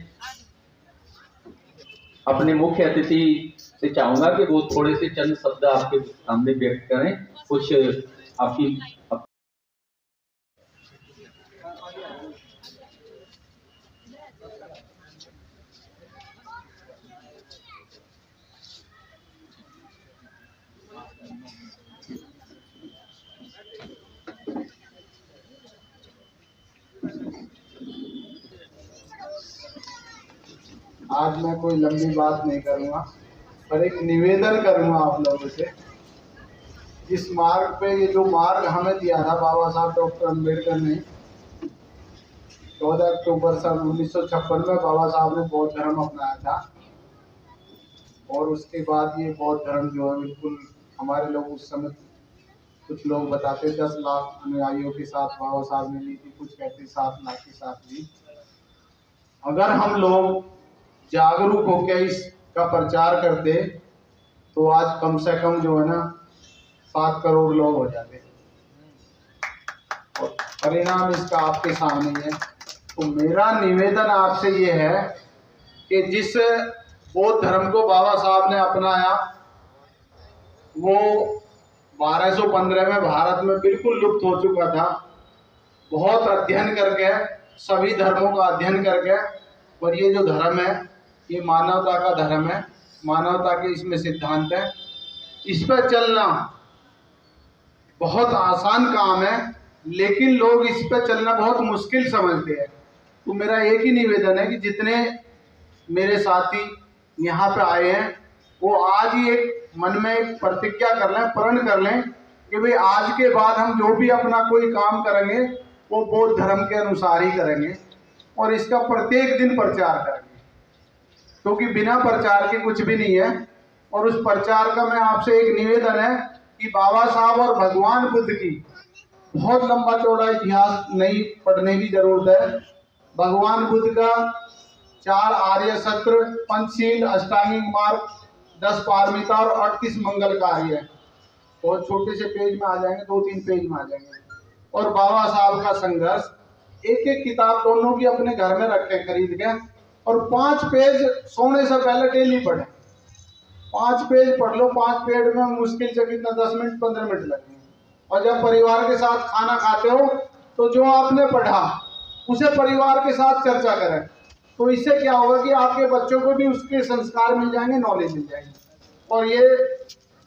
अपने मुख्य अतिथि से चाहूंगा कि वो थोड़े से चंद शब्द आपके सामने व्यक्त करें, कुछ आपकी आज मैं कोई लंबी बात नहीं करूँगा, पर एक निवेदन करूँगा आप लोगों से। इस मार्ग पे ये जो मार्ग हमें दिया था बाबा साहब डॉक्टर अम्बेडकर ने 14 अक्टूबर सन 1956 में बाबा साहब ने बौद्ध धर्म अपनाया था, और उसके बाद ये बौद्ध धर्म जो है बिल्कुल हमारे लोग उस समय कुछ लोग बताते 10 लाख अनुयायियों के साथ बाबा साहब ने ली थी, कुछ कहते 7 लाख के साथ ली। अगर हम लोग जागरूक होकर इसका प्रचार करते तो आज कम से कम जो है ना 7 करोड़ लोग हो जाते, और परिणाम इसका आपके सामने है। तो मेरा निवेदन आपसे ये है कि जिस बौद्ध धर्म को बाबा साहब ने अपनाया वो 1215 में भारत में बिल्कुल लुप्त हो चुका था। बहुत अध्ययन करके, सभी धर्मों का अध्ययन करके, और ये जो धर्म है ये मानवता का धर्म है, मानवता के इसमें सिद्धांत है। इस पर चलना बहुत आसान काम है, लेकिन लोग इस पर चलना बहुत मुश्किल समझते हैं। तो मेरा एक ही निवेदन है कि जितने मेरे साथी यहाँ पे आए हैं वो आज ही एक मन में एक प्रतिज्ञा कर लें, प्रण कर लें कि भाई आज के बाद हम जो भी अपना कोई काम करेंगे वो बौद्ध धर्म के अनुसार ही करेंगे, और इसका प्रत्येक दिन प्रचार करेंगे, क्योंकि बिना प्रचार के कुछ भी नहीं है। और उस प्रचार का मैं आपसे एक निवेदन है कि बाबा साहब और भगवान बुद्ध की बहुत लंबा चौड़ा इतिहास नहीं पढ़ने की जरूरत है। भगवान बुद्ध का 4 आर्य सत्र, पंचशील, अष्टांगिक मार्ग, 10 पारमिता और 38 मंगल कार्य है। बहुत छोटे से पेज में आ जाएंगे, 2-3 पेज में आ जाएंगे। और बाबा साहब का संघर्ष, एक एक किताब दोनों की अपने घर में रखे खरीद के, और 5 पेज सोने से पहले डेली पढ़े। 5 पेज पढ़ लो, 5 पेज में मुश्किल से कितना 10 मिनट 15 मिनट लगेंगे। और जब परिवार के साथ खाना खाते हो तो जो आपने पढ़ा उसे परिवार के साथ चर्चा करें, तो इससे क्या होगा कि आपके बच्चों को भी उसके संस्कार मिल जाएंगे, नॉलेज मिल जाएगी। और ये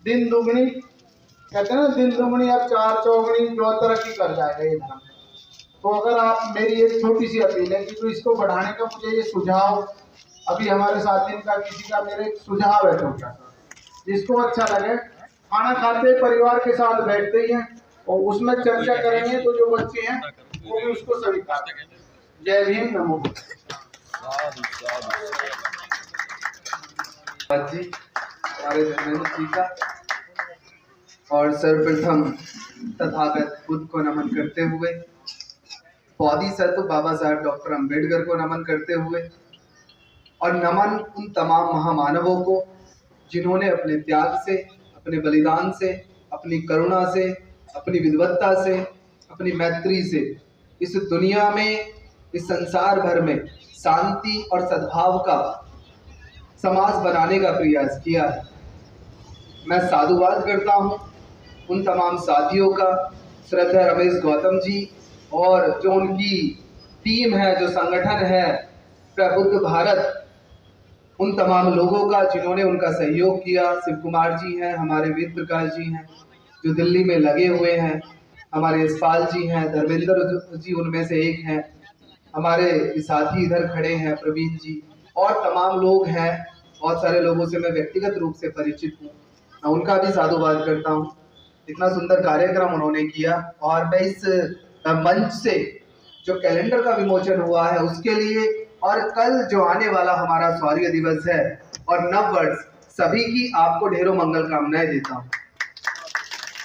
दिन दुगनी कहते हैं ना, दिन दुगनी अब 4 चौगुनी जो तरक्की कर जाएगा ये धर्म। तो अगर आप, मेरी एक छोटी सी अपील है कि तो इसको बढ़ाने का मुझे ये सुझाव, अभी हमारे साथी का किसी का मेरे सुझाव है छोटा सा, जिसको अच्छा लगे, खाना खाते परिवार के साथ बैठते ही हैं और उसमें चर्चा करेंगे तो जो बच्चे हैं वो भी उसको स्वीकार करेंगे। जय भीम, नमो बुद्ध। जी हमारे धर्मेंद्र जी का, और सर्वप्रथम तथागत बुद्ध को नमन करते हुए, बौद्धि सत्व बाबा साहब डॉक्टर अम्बेडकर को नमन करते हुए, और नमन उन तमाम महामानवों को जिन्होंने अपने त्याग से, अपने बलिदान से, अपनी करुणा से, अपनी विद्वत्ता से, अपनी मैत्री से इस दुनिया में, इस संसार भर में शांति और सद्भाव का समाज बनाने का प्रयास किया है। मैं साधुवाद करता हूँ उन तमाम साथियों का, श्रद्धा रमेश गौतम जी और जो उनकी टीम है, जो संगठन है प्रबुद्ध भारत, उन तमाम लोगों का जिन्होंने उनका सहयोग किया। शिव कुमार जी हैं, हमारे वेद प्रकाश जी हैं जो दिल्ली में लगे हुए हैं, हमारे यशपाल जी हैं, धर्मेंद्र जी उनमें से एक हैं, हमारे साथी इधर खड़े हैं प्रवीण जी, और तमाम लोग हैं। बहुत सारे लोगों से मैं व्यक्तिगत रूप से परिचित हूँ, मैं उनका भी साधुवाद करता हूँ। इतना सुंदर कार्यक्रम उन्होंने किया, और मैं इस मंच से जो कैलेंडर का विमोचन हुआ है उसके लिए, और कल जो आने वाला हमारा शौर्य दिवस है और नववर्ष, सभी की आपको ढेरों मंगल कामनाएं देता हूँ।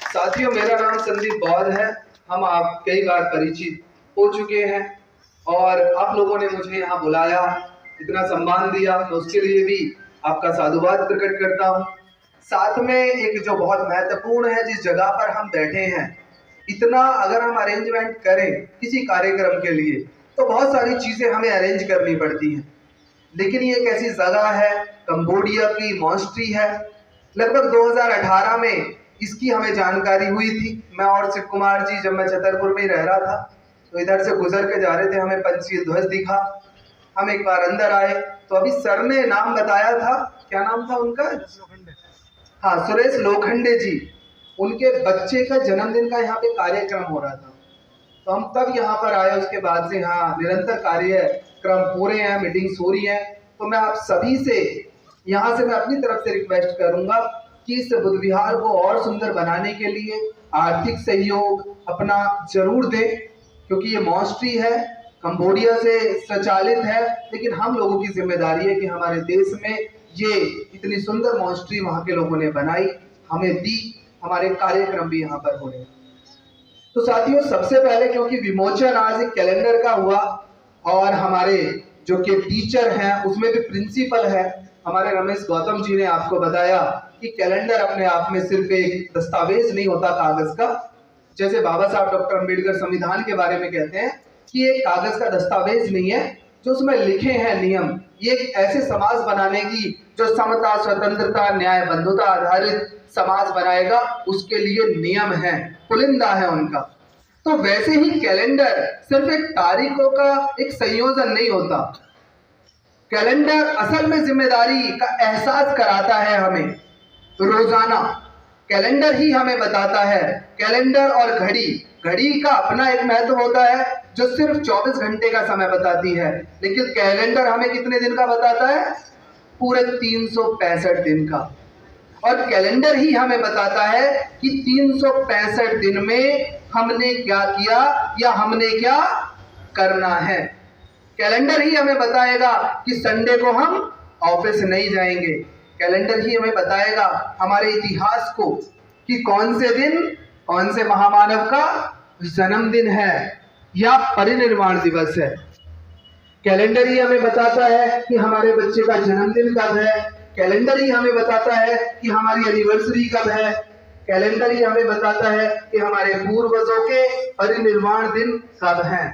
साथियों, मेरा नाम संदीप बौद्ध है, हम आप कई बार परिचित हो चुके हैं, और आप लोगों ने मुझे यहाँ बुलाया, इतना सम्मान दिया, तो उसके लिए भी आपका साधुवाद प्रकट करता हूँ। साथ में एक जो बहुत महत्वपूर्ण है, जिस जगह पर हम बैठे हैं, इतना अगर हम अरेंजमेंट करें किसी कार्यक्रम के लिए तो बहुत सारी चीज़ें हमें अरेंज करनी पड़ती हैं, लेकिन ये एक ऐसी जगह है, कंबोडिया की मॉन्स्ट्री है। लगभग 2018 में इसकी हमें जानकारी हुई थी। मैं और शिव कुमार जी जब मैं छतरपुर में रह रहा था तो इधर से गुजर के जा रहे थे, हमें पंचशील ध्वज दिखा। हम एक बार अंदर आए तो अभी सर ने नाम बताया था, क्या नाम था उनका? हाँ, सुरेश लोखंडे जी। उनके बच्चे का जन्मदिन का यहाँ पे कार्यक्रम हो रहा था, तो हम तब यहाँ पर आए। उसके बाद से हाँ, निरंतर कार्यक्रम पूरे हैं, मीटिंग्स हो रही हैं, तो मैं आप सभी से यहाँ से मैं अपनी तरफ से रिक्वेस्ट करूंगा कि इस बुद्ध विहार को और सुंदर बनाने के लिए आर्थिक सहयोग अपना जरूर दें, क्योंकि ये मॉन्स्ट्री है, कंबोडिया से संचालित है, लेकिन हम लोगों की जिम्मेदारी है कि हमारे देश में ये इतनी सुंदर मॉन्स्ट्री वहाँ के लोगों ने बनाई, हमें दी, हमारे कार्यक्रम भी यहाँ पर हो रहे हैं। तो साथियों, सबसे पहले क्योंकि विमोचन आज एक कैलेंडर का हुआ और हमारे जो कि टीचर हैं उसमें भी प्रिंसिपल है, हमारे रमेश गौतम जी ने आपको बताया कि कैलेंडर अपने आप में सिर्फ एक दस्तावेज नहीं होता कागज का, जैसे बाबा साहब डॉक्टर अंबेडकर संविधान के बारे में कहते हैं कि ये कागज का दस्तावेज नहीं है जो उसमें लिखे हैं नियम, ये एक ऐसे समाज बनाने की जो समता, स्वतंत्रता, न्याय, बंधुता आधारित समाज बनाएगा, उसके लिए नियम है, पुलिंदा है उनका। तो वैसे ही कैलेंडर सिर्फ एक तारीखों का एक संयोजन नहीं होता, कैलेंडर असल में जिम्मेदारी का एहसास कराता है हमें रोजाना। कैलेंडर ही हमें बताता है, कैलेंडर और घड़ी का अपना एक महत्व होता है जो सिर्फ 24 घंटे का समय बताती है, लेकिन कैलेंडर हमें कितने दिन का बताता है? पूरे 365 दिन का। और कैलेंडर ही हमें बताता है कि 365 दिन में हमने क्या किया या हमने क्या करना है। कैलेंडर ही हमें बताएगा कि संडे को हम ऑफिस नहीं जाएंगे, कैलेंडर ही हमें बताएगा हमारे इतिहास को कि कौन से दिन, कौन से महामानव का जन्मदिन है या परिनिर्वाण दिवस है। कैलेंडर ही हमें बताता है कि हमारे बच्चे का जन्मदिन कब है, कैलेंडर ही हमें बताता है कि हमारी एनिवर्सरी कब है, कैलेंडर ही हमें बताता है कि हमारे पूर्वजों के परिनिर्वाण दिन कब है।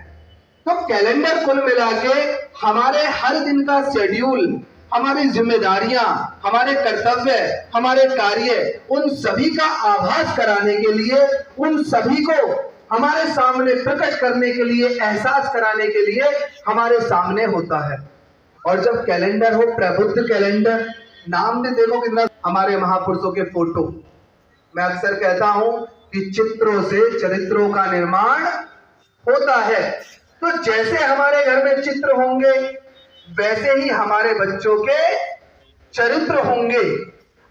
तो कैलेंडर कुल मिला के हमारे हर दिन का शेड्यूल, हमारी जिम्मेदारियां, हमारे कर्तव्य, हमारे कार्य, उन सभी का आभास कराने के लिए, उन सभी को हमारे सामने प्रकट करने के लिए, एहसास कराने के लिए हमारे सामने होता है। और जब कैलेंडर हो, प्रबुद्ध कैलेंडर, नाम भी देखो कितना, हमारे महापुरुषों के फोटो, मैं अक्सर कहता हूं कि चित्रों से चरित्रों का निर्माण होता है। तो जैसे हमारे घर में चित्र होंगे वैसे ही हमारे बच्चों के चरित्र होंगे।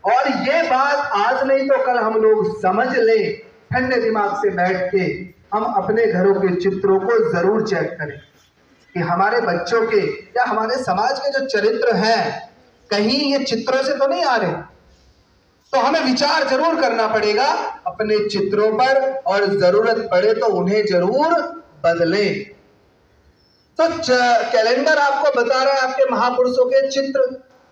और ये बात आज नहीं तो कल हम लोग समझ लें, ठंडे दिमाग से बैठ के हम अपने घरों के चित्रों को जरूर चेक करें कि हमारे बच्चों के या हमारे समाज के जो चरित्र हैं कहीं ये चित्रों से तो नहीं आ रहे। तो हमें विचार जरूर करना पड़ेगा अपने चित्रों पर, और जरूरत पड़े तो उन्हें जरूर बदलें। तो कैलेंडर आपको बता रहा है आपके महापुरुषों के चित्र,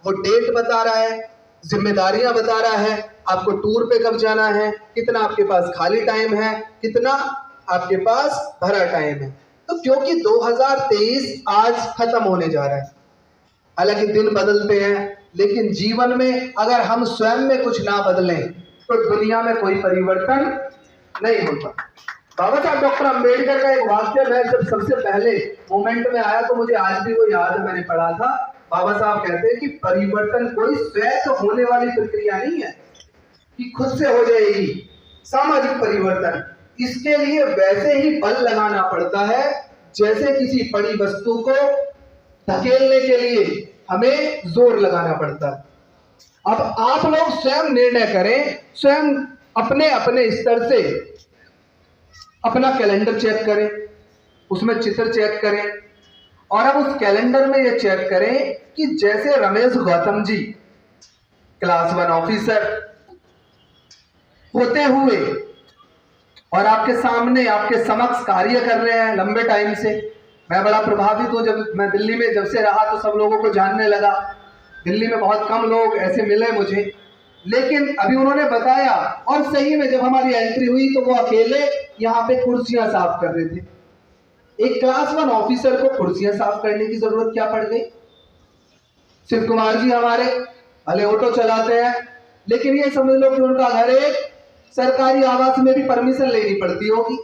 वो डेट बता रहा है, जिम्मेदारियां बता रहा है, आपको टूर पे कब जाना है, कितना आपके पास खाली टाइम है, कितना आपके पास भरा टाइम है। तो क्योंकि 2023 आज खत्म होने जा रहा है, हालांकि दिन बदलते हैं, लेकिन जीवन में अगर हम स्वयं में कुछ ना बदलें तो दुनिया में कोई परिवर्तन नहीं होता। बाबा साहब डॉक्टर अंबेडकर का एक वाक्य मैं जब सबसे पहले मोमेंट में आया तो मुझे आज भी वो याद है, मैंने पढ़ा था। बाबा साहब कहते हैं कि परिवर्तन कोई स्वयं तो होने वाली प्रक्रिया नहीं है कि खुद से हो जाएगी। सामाजिक परिवर्तन, इसके लिए वैसे ही बल लगाना पड़ता है जैसे किसी बड़ी वस्तु को धकेलने के लिए हमें जोर लगाना पड़ता है। अब आप लोग स्वयं निर्णय करें, स्वयं अपने अपने स्तर से अपना कैलेंडर चेक करें, उसमें चित्र चेक करें, और अब उस कैलेंडर में ये चेक करें कि जैसे रमेश गौतम जी क्लास 1 ऑफिसर होते हुए और आपके सामने, आपके समक्ष कार्य कर रहे हैं लंबे टाइम से। मैं बड़ा प्रभावित हूँ, जब मैं दिल्ली में जब से रहा तो सब लोगों को जानने लगा। दिल्ली में बहुत कम लोग ऐसे मिले मुझे, लेकिन अभी उन्होंने बताया, और सही में जब हमारी एंट्री हुई तो वो अकेले यहाँ पे कुर्सियां साफ कर रहे थे। एक क्लास 1 ऑफिसर को कुर्सियां साफ करने की जरूरत क्या पड़ गई? शिव कुमार जी हमारे भले ऑटो चलाते हैं, लेकिन ये समझ लो कि उनका घर एक सरकारी आवास में भी परमिशन लेनी पड़ती होगी।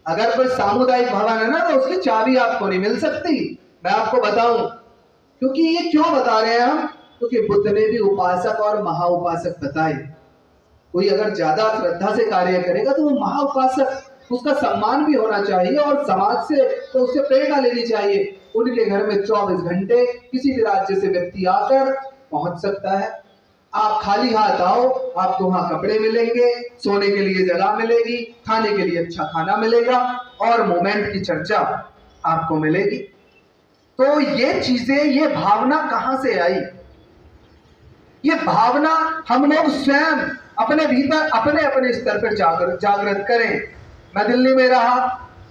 अगर कोई सामुदायिक भवन है ना तो उसकी चाबी आपको नहीं मिल सकती। मैं आपको बताऊं, क्योंकि ये क्यों बता रहे हैं हम, क्योंकि बुद्ध ने भी उपासक और महाउपासक बताए। कोई अगर ज्यादा श्रद्धा से कार्य करेगा तो वो महाउपासक उसका सम्मान भी होना चाहिए और समाज से तो उससे प्रेरणा लेनी चाहिए। उनके घर में 24 घंटे किसी भी राज्य से व्यक्ति आकर पहुंच सकता है। आप खाली हाथ आओ, आपको वहां कपड़े मिलेंगे, सोने के लिए जगह मिलेगी, खाने के लिए अच्छा खाना मिलेगा और मोमेंट की चर्चा आपको मिलेगी। तो ये चीजें, ये भावना कहां से आई? ये भावना हम लोग स्वयं अपने भीतर अपने अपने स्तर पर जागृत करें। मैं दिल्ली में रहा,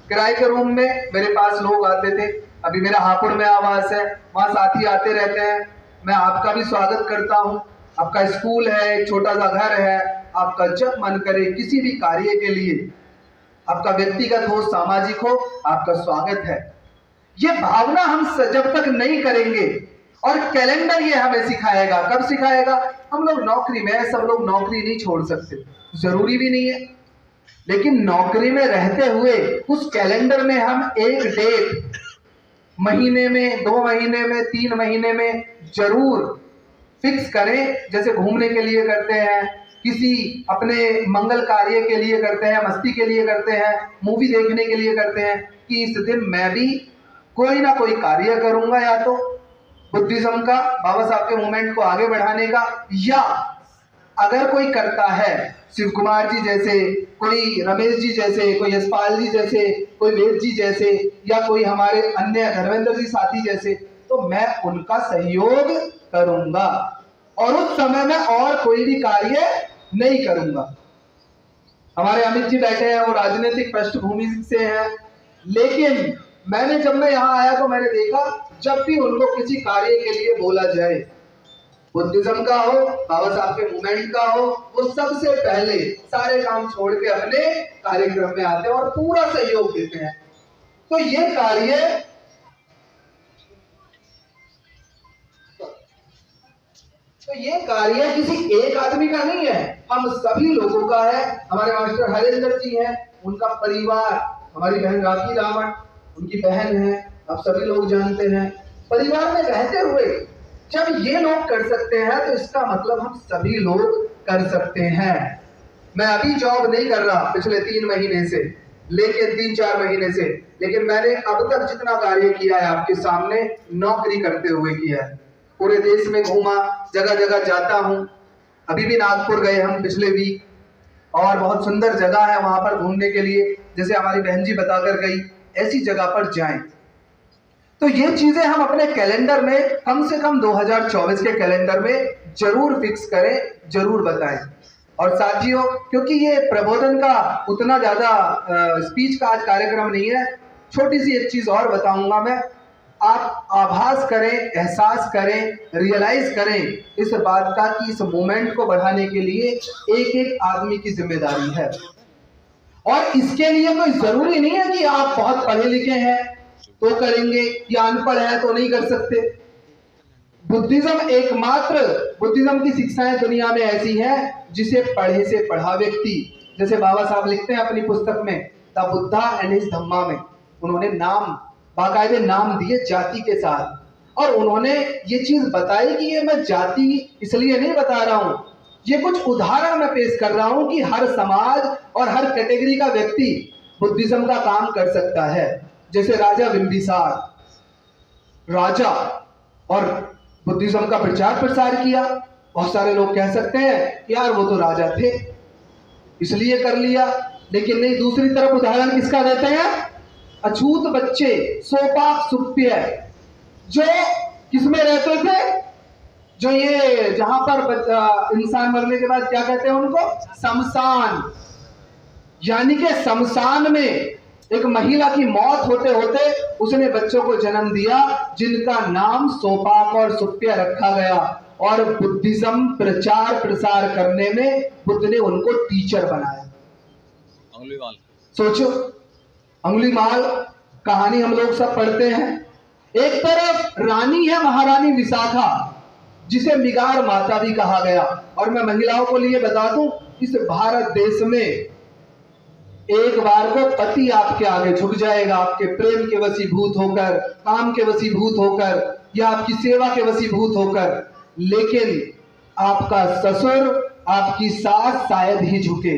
किराए के रूम में मेरे पास लोग आते थे। अभी मेरा हापुड़ में आवास है, वहां साथी आते रहते हैं। मैं आपका भी स्वागत करता हूं। आपका स्कूल है, एक छोटा सा घर है, आपका जब मन करे किसी भी कार्य के लिए, आपका व्यक्तिगत हो, सामाजिक हो, आपका स्वागत है। ये भावना हम जब तक नहीं करेंगे, और कैलेंडर ये हमें सिखाएगा। कब सिखाएगा? हम लोग नौकरी में है, सब लोग नौकरी नहीं छोड़ सकते, जरूरी भी नहीं है, लेकिन नौकरी में रहते हुए उस कैलेंडर में हम एक डेट महीने में, 2 महीने में, 3 महीने में जरूर फिक्स करें। जैसे घूमने के लिए करते हैं, किसी अपने मंगल कार्य के लिए करते हैं, मस्ती के लिए करते हैं, मूवी देखने के लिए करते हैं, कि इस दिन मैं भी कोई ना कोई कार्य करूंगा, या तो बुद्धिज्म का, बाबा साहब के मूवमेंट को आगे बढ़ाने का, या अगर कोई करता है शिव कुमार जी जैसे, कोई रमेश जी जैसे, कोई यशपाल जी जैसे, कोई वेद जी जैसे, या कोई हमारे अन्य धर्मेंद्र जी साथी जैसे, तो मैं उनका सहयोग करूंगा और उस समय में और कोई भी कार्य नहीं करूंगा। हमारे अमित जी बैठे हैं, वो राजनीतिक पृष्ठभूमि से हैं, लेकिन जब मैं यहाँ आया तो मैंने देखा जब भी उनको किसी कार्य के लिए बोला जाए, बुद्धिज्म का हो, बाबा साहब के मूवमेंट का हो, वो सबसे पहले सारे काम छोड़ के अपने कार्यक्रम में आते हैं और पूरा सहयोग देते हैं। तो ये कार्य किसी एक आदमी का नहीं है, हम सभी लोगों का है। हमारे मास्टर हरेंद्र जी हैं, उनका परिवार, हमारी बहन राखी रावण उनकी बहन है, आप सभी लोग जानते हैं। परिवार में रहते हुए जब ये लोग कर सकते हैं तो इसका मतलब हम सभी लोग कर सकते हैं। मैं अभी जॉब नहीं कर रहा पिछले 3 महीने से, लेकिन 3-4 महीने से, लेकिन मैंने अब तक जितना कार्य किया है आपके सामने नौकरी करते हुए किया है। पूरे देश में घूमा, जगह जगह जाता हूँ। अभी भी नागपुर गए हम पिछले वीक, और बहुत सुंदर जगह है वहां पर घूमने के लिए, जैसे हमारी बहन जी बताकर गई, ऐसी जगह पर जाएं। तो ये चीजें हम अपने कैलेंडर में, कम से कम 2024 के कैलेंडर में जरूर फिक्स करें, जरूर बताएं। और साथियों, क्योंकि ये प्रबोधन का उतना ज्यादा स्पीच का आज कार्यक्रम नहीं है, छोटी सी एक चीज और बताऊंगा मैं। आप आभास करें, एहसास करें, रियलाइज करें इस बात का कि इस मूवमेंट को बढ़ाने के लिए एक एक आदमी की जिम्मेदारी है। और इसके लिए कोई जरूरी नहीं है कि आप बहुत पढ़े लिखे हैं तो करेंगे, या अनपढ़ है तो नहीं कर सकते। बुद्धिज्म की शिक्षाएं दुनिया में ऐसी हैं जिसे पढ़े से पढ़ा व्यक्ति, जैसे बाबा साहब लिखते हैं अपनी पुस्तक में द बुद्धा एंड हिज धम्मा में, उन्होंने बाकायदे नाम दिए जाति के साथ, और उन्होंने ये चीज बताई कि ये मैं जाति इसलिए नहीं बता रहा हूं, ये कुछ उदाहरण मैं पेश कर रहा हूं कि हर समाज और हर कैटेगरी का व्यक्ति बुद्धिज्म का काम कर सकता है। जैसे राजा बिंबिसार, राजा और बुद्धिज्म का प्रचार प्रसार किया। बहुत सारे लोग कह सकते हैं यार वो तो राजा थे इसलिए कर लिया, लेकिन नहीं। दूसरी तरफ उदाहरण किसका देते हैं? अछूत बच्चे, सोपाक सुप्य, जो किसमें रहते थे? जो ये जहां पर इंसान मरने के बाद क्या कहते हैं उनको? शमशान। यानी कि शमशान में एक महिला की मौत होते होते उसने बच्चों को जन्म दिया जिनका नाम सोपाक और सुप्य रखा गया, और बुद्धिज्म प्रचार प्रसार करने में बुद्ध ने उनको टीचर बनाया। अंगुलीमाल, सोचो, अंगुलीमाल कहानी हम लोग सब पढ़ते हैं। एक तरफ रानी है महारानी विशाखा, जिसे मिगार माता भी कहा गया। और मैं महिलाओं को लिए बता दूं, इस भारत देश में एक बार को पति आपके आगे झुक जाएगा, आपके प्रेम के वशीभूत होकर, काम के वशीभूत होकर, या आपकी सेवा के वशीभूत होकर, लेकिन आपका ससुर, आपकी सास शायद ही झुके,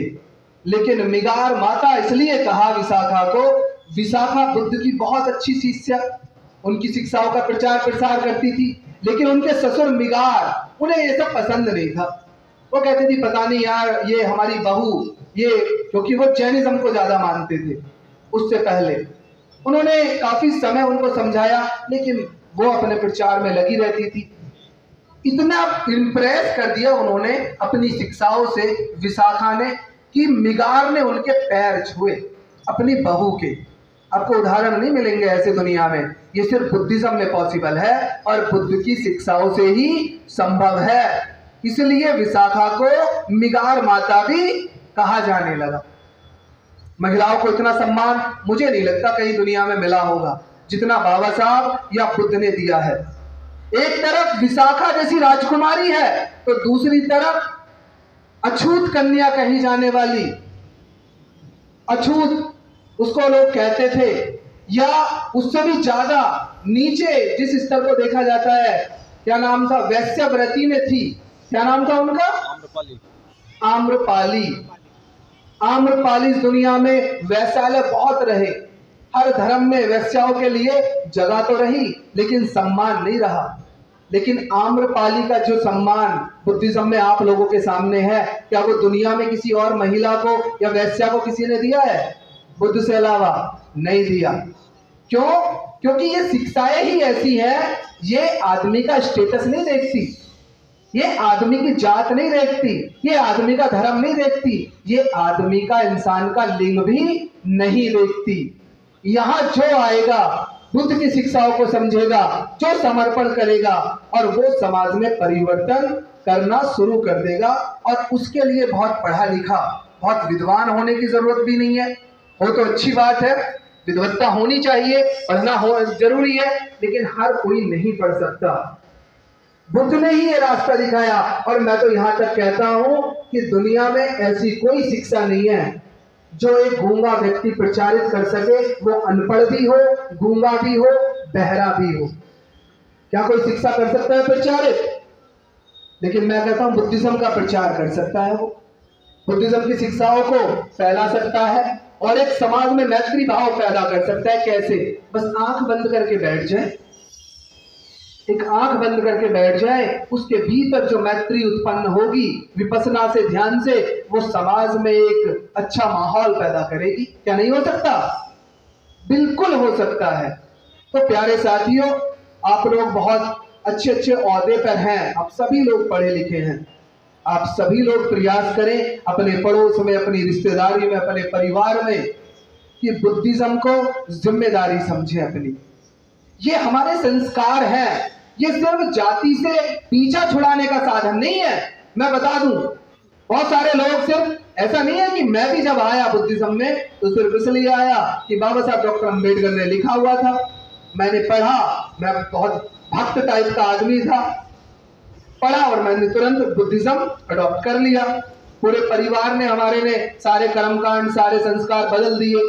लेकिन मिगार माता इसलिए कहा विशाखा को, विशाखा बुद्ध की बहुत अच्छी शिष्या, उनकी शिक्षाओं का प्रचार प्रसार करती थी, लेकिन उनके ससुर मिगार, उन्हें ये सब पसंद नहीं था। वो कहते थी पता नहीं यार ये हमारी बहू, ये, क्योंकि वो जैनिज्म को ज्यादा मानते थे उससे पहले। उन्होंने काफी समय उनको समझाया, लेकिन वो अपने प्रचार में लगी रहती थी। इतना इम्प्रेस कर दिया उन्होंने अपनी शिक्षाओं से विशाखा ने कि मिगार ने उनके पैर छुए अपनी बहू के। आपको उदाहरण नहीं मिलेंगे ऐसे दुनिया में, ये सिर्फ बुद्धिज्म में पॉसिबल है और बुद्ध की शिक्षाओं से ही संभव है। इसलिए विशाखा को मिगार माता भी कहा जाने लगा। महिलाओं को इतना सम्मान मुझे नहीं लगता कहीं दुनिया में मिला होगा जितना बाबा साहब या बुद्ध ने दिया है। एक तरफ विशाखा जैसी राजकुमारी है तो दूसरी तरफ अछूत कन्या कही जाने वाली, अछूत उसको लोग कहते थे, या उससे भी ज्यादा नीचे जिस स्तर को देखा जाता है, क्या नाम था, वैश्यव्रती में थी, क्या नाम था उनका, आम्रपाली। आम्रपाली। आम्रपाली इस दुनिया में वैश्यालय बहुत रहे, हर धर्म में वैश्याओं के लिए जगह तो रही लेकिन सम्मान नहीं रहा। लेकिन आम्रपाली का जो सम्मान बुद्धिज्म में आप लोगों के सामने है, क्या वो दुनिया में किसी और महिला को या वैश्या को किसी ने दिया है? बुद्ध से अलावा नहीं दिया। क्यों? क्योंकि ये शिक्षाएं ही ऐसी है, ये आदमी का स्टेटस नहीं देखती, ये आदमी की जात नहीं देखती, ये आदमी का धर्म नहीं देखती, ये आदमी का, इंसान का लिंग भी नहीं देखती। यहाँ जो आएगा बुद्ध की शिक्षाओं को समझेगा, जो समर्पण करेगा और वो समाज में परिवर्तन करना शुरू कर देगा। और उसके लिए बहुत पढ़ा लिखा, बहुत विद्वान होने की जरूरत भी नहीं है। वो तो अच्छी बात है, विद्वत्ता होनी चाहिए, पढ़ना हो जरूरी है, लेकिन हर कोई नहीं पढ़ सकता। बुद्ध ने ही ये रास्ता दिखाया। और मैं तो यहाँ तक कहता हूँ कि दुनिया में ऐसी कोई शिक्षा नहीं है जो एक गूंगा व्यक्ति प्रचारित कर सके, वो अनपढ़ भी हो, गूंगा भी हो, बहरा भी हो। क्या कोई शिक्षा कर सकता है प्रचारित? लेकिन मैं कहता हूँ बुद्धिज्म का प्रचार कर सकता है, वो बुद्धिज्म की शिक्षाओं को फैला सकता है और एक समाज में मैत्री भाव पैदा कर सकता है। कैसे? बस आंख बंद करके बैठ जाए, एक आंख बंद करके बैठ जाए, उसके भीतर जो मैत्री उत्पन्न होगी विपස්සना से, ध्यान से, वो समाज में एक अच्छा माहौल पैदा करेगी। क्या नहीं हो सकता? बिल्कुल हो सकता है। तो प्यारे साथियों, आप लोग बहुत अच्छे अच्छे ओहदे पर हैं, आप सभी लोग पढ़े लिखे हैं, आप सभी लोग प्रयास करें अपने पड़ोस में, अपनी रिश्तेदारी में, अपने परिवार में कि बुद्धिज्म को जिम्मेदारी समझें अपनी। ये हमारे संस्कार हैं, ये सिर्फ जाति से पीछा छुड़ाने का साधन नहीं है। मैं बता दूं, बहुत सारे लोग सिर्फ ऐसा नहीं है कि मैं भी जब आया बुद्धिज्म में तो सिर्फ इसलिए आया कि बाबा साहब डॉक्टर अम्बेडकर ने लिखा हुआ था, मैंने पढ़ा, मैं बहुत भक्त टाइप का आदमी था, पढ़ा और मैंने तुरंत बुद्धिज्म अडॉप्ट कर लिया। पूरे परिवार ने, हमारे ने सारे कर्मकांड, सारे संस्कार बदल दिए,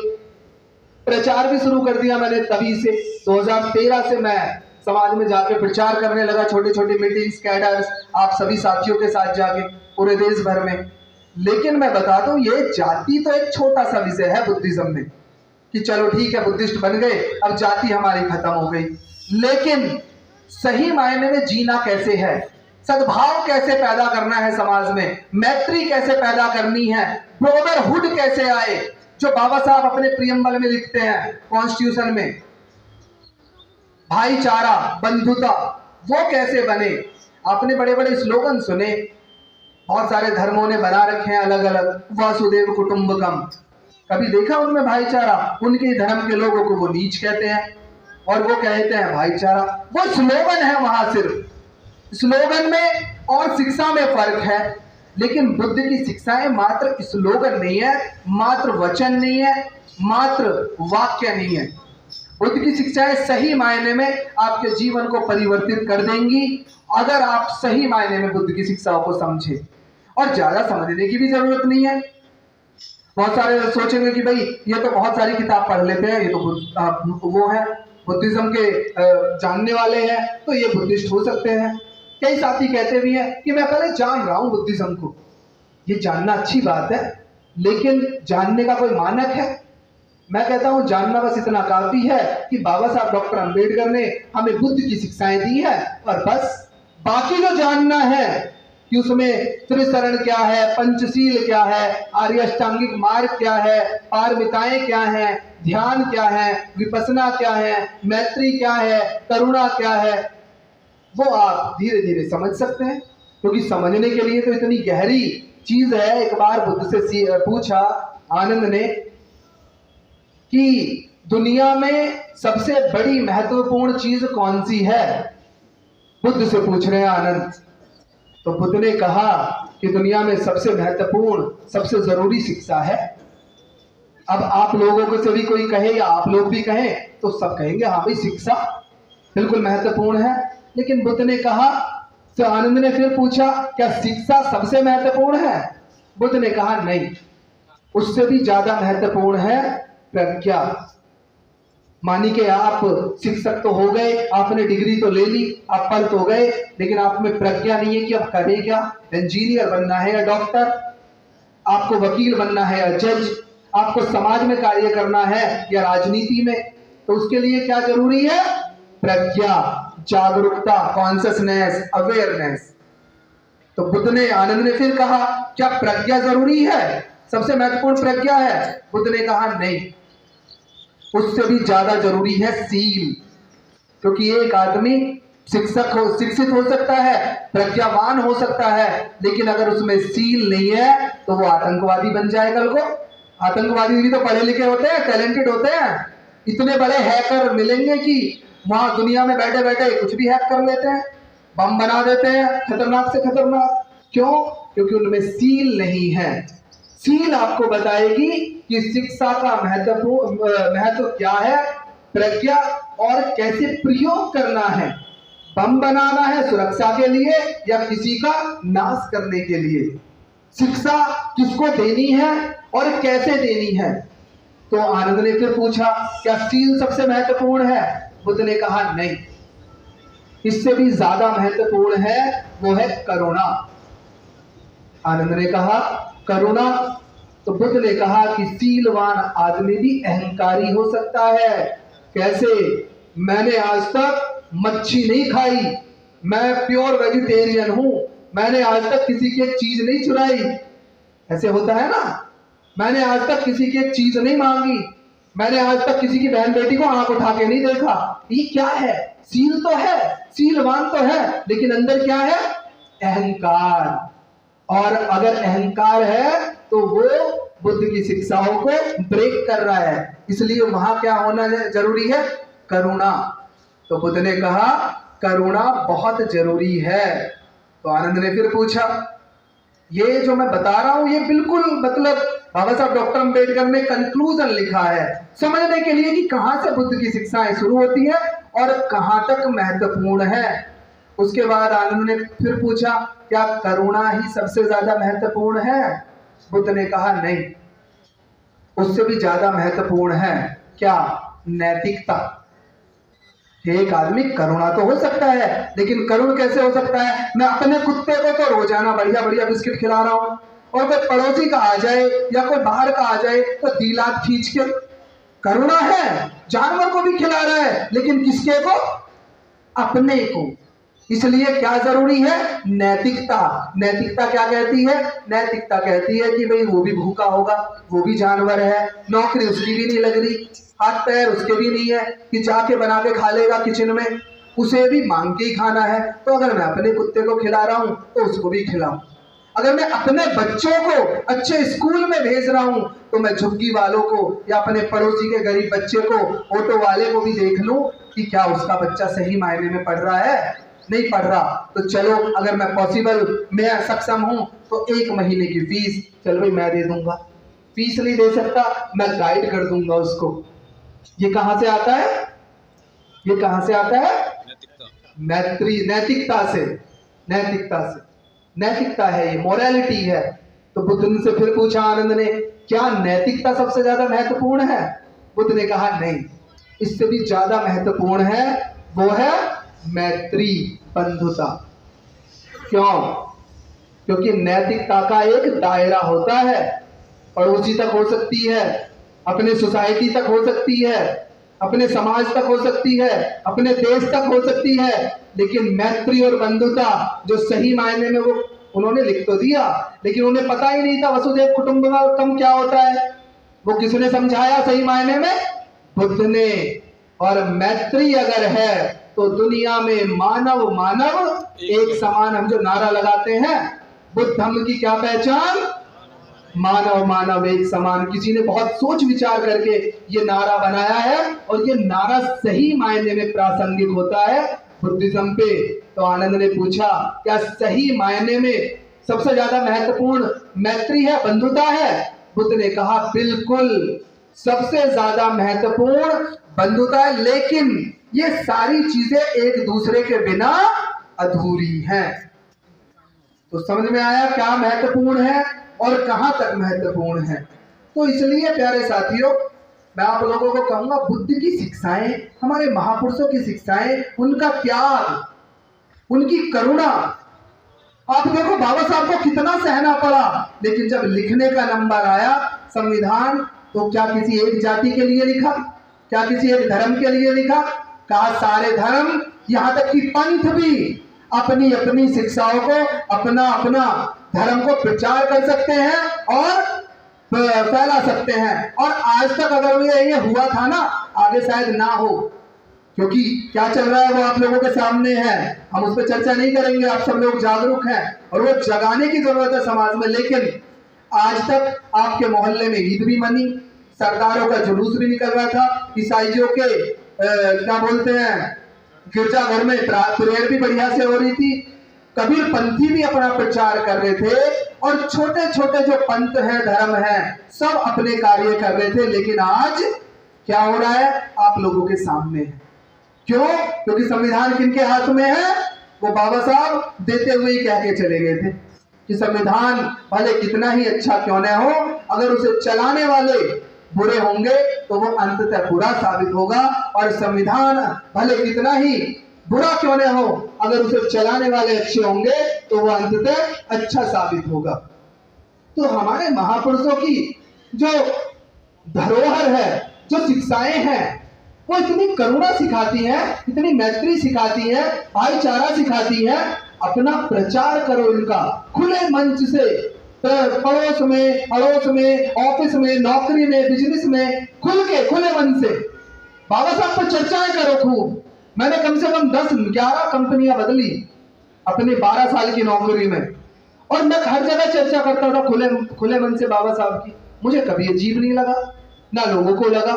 प्रचार भी शुरू कर दिया मैंने तभी से। 2013 से मैं समाज में जाके प्रचार करने लगा, छोटी छोटी मीटिंग्स, कैडर्स, आप सभी साथियों के साथ जाके पूरे देश भर में। लेकिन मैं बता दूं, ये जाति तो एक छोटा सा विषय है बुद्धिज्म में कि चलो ठीक है बुद्धिस्ट बन गए, अब जाति हमारी खत्म हो गई। लेकिन सही मायने में जीना कैसे है, सद्भाव कैसे पैदा करना है समाज में, मैत्री कैसे पैदा करनी है, ब्रदरहुड कैसे आए, जो बाबा साहब अपने प्रियम्बल में लिखते हैं, कॉन्स्टिट्यूशन में, भाईचारा, बंधुता, वो कैसे बने। आपने बड़े बड़े स्लोगन सुने, बहुत सारे धर्मों ने बना रखे हैं अलग अलग, वासुदेव कुटुंबकम, कभी देखा उनमें भाईचारा? उनके धर्म के लोगों को वो नीच कहते हैं और वो कहते हैं भाईचारा। वो स्लोगन है, वहां सिर्फ स्लोगन में और शिक्षा में फर्क है। लेकिन बुद्ध की शिक्षाएं मात्र स्लोगन नहीं है, मात्र वचन नहीं है, मात्र वाक्य नहीं है। बुद्ध की शिक्षाएं सही मायने में आपके जीवन को परिवर्तित कर देंगी अगर आप सही मायने में बुद्ध की शिक्षाओं को समझे। और ज्यादा समझने की भी जरूरत नहीं है। बहुत सारे सोचेंगे कि भाई ये तो बहुत सारी किताब पढ़ लेते हैं, ये तो वो है बुद्धिज्म के जानने वाले हैं, तो ये बुद्धिस्ट हो सकते हैं। कई साथी कहते भी हैं कि मैं पहले जान रहा हूं बुद्धिज्म को। ये जानना अच्छी बात है, लेकिन जानने का कोई मानक है? मैं कहता हूं जानना बस इतना काफी है कि बाबा साहब डॉक्टर अंबेडकर ने हमें बुद्ध की शिक्षाएं दी है, और बस बाकी जो जानना है कि उसमें त्रिशरण क्या है, पंचशील क्या है, आर्य अष्टांगिक मार्ग क्या है, पारमिताएं क्या है, ध्यान क्या है, विपස්සना क्या है, मैत्री क्या है, करुणा क्या है, वो आप धीरे धीरे समझ सकते हैं, क्योंकि समझने के लिए तो इतनी गहरी चीज है। एक बार बुद्ध से पूछा आनंद ने कि दुनिया में सबसे बड़ी महत्वपूर्ण चीज कौन सी है? बुद्ध से पूछ रहे हैं आनंद। तो बुद्ध ने कहा कि दुनिया में सबसे महत्वपूर्ण, सबसे जरूरी शिक्षा है। अब आप लोगों को से भी कोई कहे या आप लोग भी कहें तो सब कहेंगे हाँ भाई शिक्षा बिल्कुल महत्वपूर्ण है। लेकिन बुद्ध ने कहा, तो आनंद ने फिर पूछा क्या शिक्षा सबसे महत्वपूर्ण है? बुद्ध ने कहा नहीं, उससे भी ज्यादा महत्वपूर्ण है प्रज्ञा। मानी के आप शिक्षक तो हो गए, आपने डिग्री तो ले ली, आप पढ़ तो गए, लेकिन आप में प्रज्ञा नहीं है कि आप करें क्या। इंजीनियर बनना है या डॉक्टर, आपको वकील बनना है या जज, आपको समाज में कार्य करना है या राजनीति में, तो उसके लिए क्या जरूरी है? प्रज्ञा, जागरूकता, कॉन्शियसनेस, अवेयरनेस। तो बुद्ध ने, आनंद ने फिर कहा क्या प्रज्ञा जरूरी है, सबसे महत्वपूर्ण प्रज्ञा है? बुद्ध ने कहा नहीं, उससे भी ज्यादा जरूरी है सील। क्योंकि एक आदमी शिक्षित हो सकता है, प्रज्ञावान हो सकता है, लेकिन अगर उसमें सील नहीं है तो वो आतंकवादी बन जाए कल को। आतंकवादी भी तो पढ़े लिखे होते हैं, टैलेंटेड होते हैं। इतने बड़े हैकर मिलेंगे कि वहां दुनिया में बैठे बैठे कुछ भी हैक कर लेते हैं, बम बना देते हैं, खतरनाक से खतरनाक। क्यों? क्योंकि उनमें सील नहीं है। सील आपको बताएगी कि शिक्षा का महत्व क्या है, प्रज्ञा, और कैसे प्रयोग करना है। बम बनाना है सुरक्षा के लिए या किसी का नाश करने के लिए? शिक्षा किसको देनी है और कैसे देनी है? तो आनंद ने फिर पूछा क्या सील सबसे महत्वपूर्ण है? बुद्ध ने कहा नहीं, इससे भी ज्यादा महत्वपूर्ण है, वो है करुणा। आनंद ने कहा करुणा। तो बुद्ध ने कहा कि सीलवान आदमी भी अहंकारी हो सकता है। कैसे? मैंने आज तक मच्छी नहीं खाई, मैं प्योर वेजिटेरियन हूं, मैंने आज तक किसी की एक चीज नहीं चुराई। ऐसे होता है ना, मैंने आज तक किसी की एक चीज नहीं मांगी, मैंने आज तक किसी की बहन बेटी को आंख उठा के नहीं देखा। ये क्या है? सील तो है, सीलवान तो है, लेकिन अंदर क्या है? अहंकार। और अगर अहंकार है तो वो बुद्ध की शिक्षाओं को ब्रेक कर रहा है। इसलिए वहां क्या होना जरूरी है? करुणा। तो बुद्ध ने कहा करुणा बहुत जरूरी है। तो आनंद ने फिर पूछा, ये जो मैं बता रहा हूं ये बिल्कुल मतलब बाबा साहब डॉक्टर अंबेडकर ने कंक्लूजन लिखा है समझने के लिए कि कहां से बुद्ध की शिक्षाएं शुरू होती है और कहां तक महत्वपूर्ण है। उसके बाद आनंद ने फिर पूछा क्या करुणा ही सबसे ज्यादा महत्वपूर्ण है? बुद्ध ने कहा नहीं, उससे भी ज्यादा महत्वपूर्ण है क्या? नैतिकता। एक आदमी करुणा तो हो सकता है, लेकिन करुण कैसे हो सकता है? मैं अपने कुत्ते को तो रोजाना बढ़िया बढ़िया बिस्किट खिला रहा हूं, और कोई पड़ोसी का आ जाए या कोई बाहर का आ जाए तो दिलात खींच के। करुणा है, जानवर को भी खिला रहा है, लेकिन किसके को? अपने को। इसलिए क्या जरूरी है? नैतिकता। नैतिकता क्या कहती है? नैतिकता कहती है कि भाई वो भी भूखा होगा, वो भी जानवर है, नौकरी उसकी भी नहीं लग रही, हाथ पैर उसके भी नहीं है कि जाके बना के खा लेगा किचन में, उसे भी मांग के ही खाना है। तो अगर मैं अपने कुत्ते को खिला रहा हूं तो उसको भी खिलाऊं। अगर मैं अपने बच्चों को अच्छे स्कूल में भेज रहा हूं तो मैं झुग्गी वालों को या अपने पड़ोसी के गरीब बच्चे को, ऑटो वाले को भी देख लूं कि क्या उसका बच्चा सही मायने में पढ़ रहा है, नहीं पढ़ रहा। तो चलो अगर मैं पॉसिबल, मैं सक्षम हूं तो 1 महीने की फीस चल भाई मैं दे दूंगा। फीस नहीं दे सकता, मैं गाइड कर दूंगा उसको। ये कहां से आता है? ये कहां से आता है? नैतिकता से। नैतिकता से, नैतिकता है, ये मोरालिटी है। तो बुद्ध से फिर पूछा आनंद ने क्या नैतिकता सबसे ज्यादा महत्वपूर्ण है? बुद्ध ने कहा नहीं, इससे भी ज्यादा महत्वपूर्ण है, वो है मैत्री, बंधुता। क्यों? क्योंकि नैतिकता का एक दायरा होता है पड़ोसी तक हो सकती है, अपने सोसाइटी तक हो सकती है, अपने समाज तक हो सकती है, अपने देश तक हो सकती है, लेकिन मैत्री और बंधुता जो सही मायने में वो उन्होंने लिख तो दिया, लेकिन उन्हें पता ही नहीं था वसुधैव कुटुंबकम क्या होता है। वो किसने समझाया सही मायने में? बुद्ध ने। और मैत्री अगर है तो दुनिया में मानव मानव एक समान, हम जो नारा लगाते हैं बुद्ध धम्म की क्या पहचान? मानव मानव एक समान। किसी ने बहुत सोच विचार करके ये नारा बनाया है और ये नारा सही मायने में प्रासंगिक होता है बुद्धिज्म पे। तो आनंद ने पूछा क्या सही मायने में सबसे ज्यादा महत्वपूर्ण मैत्री है, बंधुता है? बुद्ध ने कहा बिल्कुल सबसे ज्यादा महत्वपूर्ण बंधुता है, लेकिन ये सारी चीजें एक दूसरे के बिना अधूरी हैं। तो समझ में आया क्या महत्वपूर्ण है और कहां तक महत्वपूर्ण है। तो इसलिए प्यारे साथियों, मैं आप लोगों को कहूंगा बुद्ध की शिक्षाएं, हमारे महापुरुषों की शिक्षाएं, उनका त्याग, उनकी करुणा। आप देखो बाबा साहब को कितना सहना पड़ा, लेकिन जब लिखने का नंबर आया संविधान, तो क्या किसी एक जाति के लिए लिखा? क्या किसी एक धर्म के लिए लिखा? कहा सारे धर्म, यहां तक कि पंथ भी अपनी अपनी शिक्षाओं को, अपना अपना धर्म को प्रचार कर सकते हैं और फैला सकते हैं। और आज तक अगर ये हुआ था ना, आगे शायद ना हो, क्योंकि क्या चल रहा है वो आप लोगों के सामने है। हम उस पर चर्चा नहीं करेंगे, आप सब लोग जागरूक हैं और वो जगाने की जरूरत है समाज में। लेकिन आज तक आपके मोहल्ले में ईद भी मनी, सरदारों का जुलूस भी निकल रहा था, ईसाइयों के क्या बोलते हैं गिरजाघर में प्रेयर भी बढ़िया से हो रही थी, कबीर पंथी भी अपना प्रचार कर रहे थे, और छोटे छोटे जो पंथ हैं, धर्म हैं, सब अपने कार्य कर रहे थे। लेकिन आज क्या हो रहा है? आप लोगों के सामने है। क्यों? क्योंकि संविधान किनके हाथ में है? वो बाबा साहब देते हुए ही कह के चले गए थे कि संविधान भले कितना ही अच्छा क्यों न हो, अगर उसे चलाने वाले बुरे होंगे तो वो अंततः बुरा साबित होगा, और संविधान भले कितना ही बुरा क्यों न हो, अगर उसे चलाने वाले अच्छे होंगे तो वो अंततः अच्छा साबित होगा। तो हमारे महापुरुषों की जो धरोहर है, जो शिक्षाएं हैं, वो इतनी करुणा सिखाती हैं, इतनी मैत्री सिखाती हैं, भाईचारा सिखाती हैं। अपना प्रचार करो इनका खुले मंच से, पड़ोस में, अड़ोस में, ऑफिस में, नौकरी में, बिजनेस में, खुले मन से बाबा साहब पर चर्चाएं करो खूब। मैंने कम से कम 10-11 कंपनियां बदली अपने 12 साल की नौकरी में, और मैं हर जगह चर्चा करता था खुले मन से बाबा साहब की। मुझे कभी अजीब नहीं लगा, ना लोगों को लगा।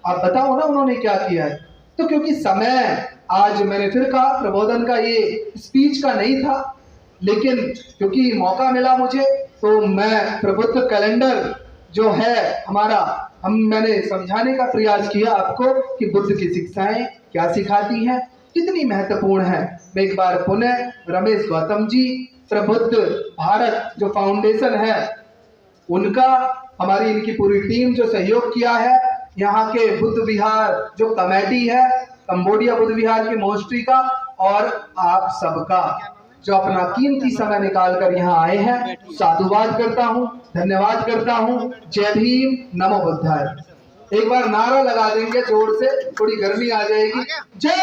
आप बताओ ना उन्होंने क्या किया है। तो क्योंकि समय, आज मैंने फिर कहा, प्रबोधन का ये स्पीच का नहीं था, लेकिन क्योंकि मौका मिला मुझे, तो मैं प्रबुद्ध कैलेंडर जो है हमारा, मैंने समझाने का प्रयास किया आपको कि बुद्ध की शिक्षाएं क्या सिखाती हैं, कितनी महत्वपूर्ण है। मैं एक बार पुनः रमेश गौतम जी, प्रबुद्ध भारत जो फाउंडेशन है उनका, हमारी इनकी पूरी टीम जो सहयोग किया है, यहाँ के बुद्ध विहार जो कमेटी है, कंबोडिया बुद्ध विहार की मोस्ट्री का, और आप सबका जो अपना कीमती समय निकाल कर यहाँ आए हैं, साधुवाद करता हूँ, धन्यवाद करता हूँ। जय भीम, नमो बुद्धाय। एक बार नारा लगा देंगे जोर से, थोड़ी गर्मी आ जाएगी। जय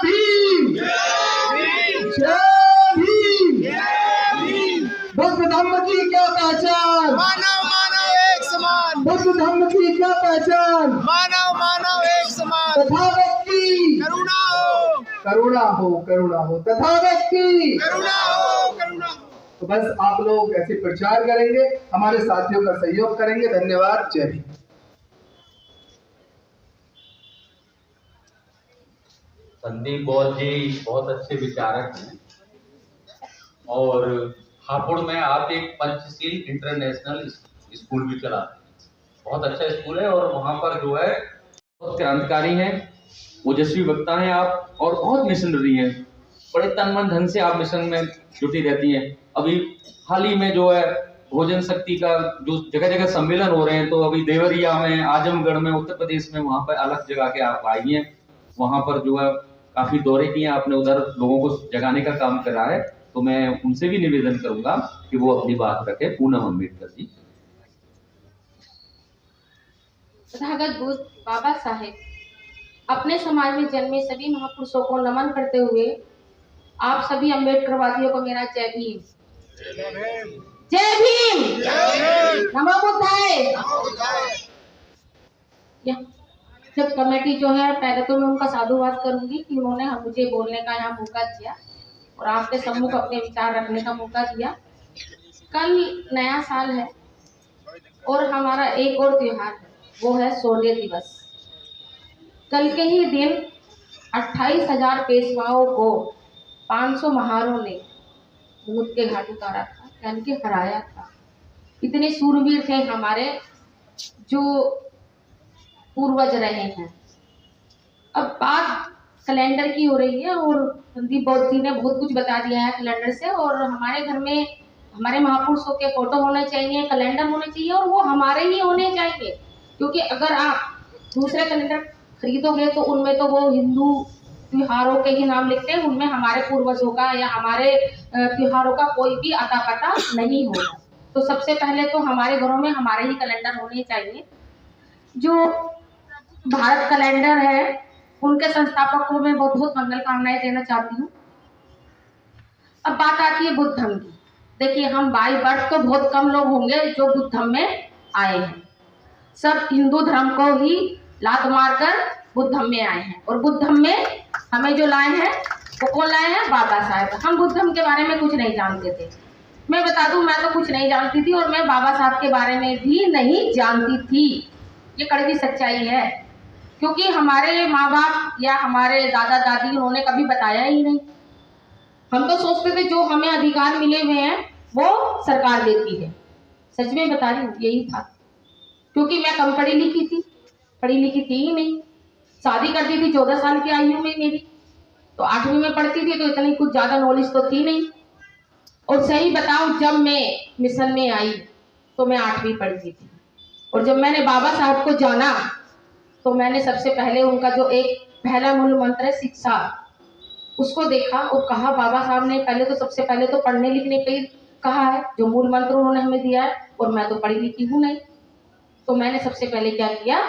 भीम, जय भीम। बुद्ध धम्म की क्या पहचान? मानव मानव एक समान। बुद्ध धम्म की क्या पहचान? मानव मानव एक समान। तथागत की करुणा हो, करुणा हो, करुणा हो। तथागत की करुणा हो, करुणा हो। तो बस आप लोग ऐसे प्रचार करेंगे, हमारे साथियों का सहयोग करेंगे। धन्यवाद। जय भीम। संदीप बौद्ध जी बहुत अच्छे विचारक हैं, और हापुड़ में आप एक पंचशील इंटरनेशनल स्कूल भी चलाते हैं। बहुत अच्छा स्कूल है, और वहाँ पर जो है बहुत क्रांतिकारी हैं, ओजस्वी वक्ता हैं आप, और बहुत मिशनरी हैं। बड़े तन मन धन से आप मिशन में जुटी रहती हैं। अभी हाल ही में जो है भोजन शक्ति का जो जगह जगह सम्मेलन हो रहे हैं, तो अभी देवरिया में, आजमगढ़ में, उत्तर प्रदेश में, वहाँ पर अलग जगह के आप आई हैं। वहाँ पर जो है काफी दौरे किए आपने, उधर लोगों को जगाने का काम करा है। तो मैं उनसे भी निवेदन करूंगा कि वो अपनी बात रखें। पूनम अम्बेडकर जी। तथागत बुद्ध बाबा साहेब अपने समाज में जन्मे सभी महापुरुषों को नमन करते हुए आप सभी अम्बेडकरवादियों को मेरा जय भीम। जय भीम। नमो बुद्धाय। जब कमेटी जो है, पहले तो मैं उनका साधुवाद करूंगी कि उन्होंने मुझे बोलने का यहाँ मौका दिया और आपके सम्मुख अपने विचार रखने का मौका दिया। कल नया साल है और हमारा एक और त्योहार है, वो है शौर्य दिवस। कल के ही दिन 28,000 पेशवाओं को 500 महारों ने मौत के घाट उतारा था, यानी कि हराया था। इतने सूरवीर थे हमारे जो पूर्वज रहे हैं। अब बात कैलेंडर की हो रही है और संदीप बौद्ध जी ने बहुत कुछ बता दिया है कैलेंडर से। और हमारे घर में हमारे महापुरुषों के फोटो होने चाहिए, कैलेंडर होने चाहिए और वो हमारे ही होने चाहिए, क्योंकि अगर आप दूसरे कैलेंडर खरीदोगे तो उनमें तो वो हिंदू त्योहारों के ही नाम लिखते हैं, उनमें हमारे पूर्वजों का या हमारे त्योहारों का कोई भी अता पता नहीं होगा। तो सबसे पहले तो हमारे घरों में हमारे ही कैलेंडर होने चाहिए। जो भारत कैलेंडर है उनके संस्थापक को मैं बहुत बहुत मंगल कामनाएं देना चाहती हूँ। अब बात आती है बुद्ध धर्म की। देखिए, हम बाई बर्थ तो बहुत कम लोग होंगे जो बुद्ध धर्म में आए हैं। सब हिंदू धर्म को ही लात मारकर बुद्ध धर्म में आए हैं और बुद्ध धर्म में हमें जो लाए हैं वो कौन लाए हैं? बाबा साहब। हम बुद्ध धर्म के बारे में कुछ नहीं जानते थे। मैं बता दूं, मैं तो कुछ नहीं जानती थी और मैं बाबा साहब के बारे में भी नहीं जानती थी। ये कड़वी सच्चाई है, क्योंकि हमारे माँ बाप या हमारे दादा दादी उन्होंने कभी बताया ही नहीं। हम तो सोचते थे जो हमें अधिकार मिले हुए हैं वो सरकार देती है। सच में बता रही हूँ, यही था। क्योंकि मैं कम पढ़ी लिखी थी, पढ़ी लिखी थी ही नहीं। शादी कर दी थी 14 साल की आयु में मेरी, तो 8वीं में पढ़ती थी, तो इतनी कुछ ज्यादा नॉलेज तो थी नहीं। और सही बताऊं, जब मैं मिशन में आई तो मैं 8वीं पढ़ती थी और जब मैंने बाबा साहब को जाना तो मैंने सबसे पहले उनका जो एक पहला मूल मंत्र है शिक्षा, उसको देखा और कहा बाबा साहब ने पहले तो सबसे पहले तो पढ़ने लिखने पे कहा है, जो मूल मंत्र उन्होंने हमें दिया है, और मैं तो पढ़ी लिखी हूँ नहीं। तो मैंने सबसे पहले क्या किया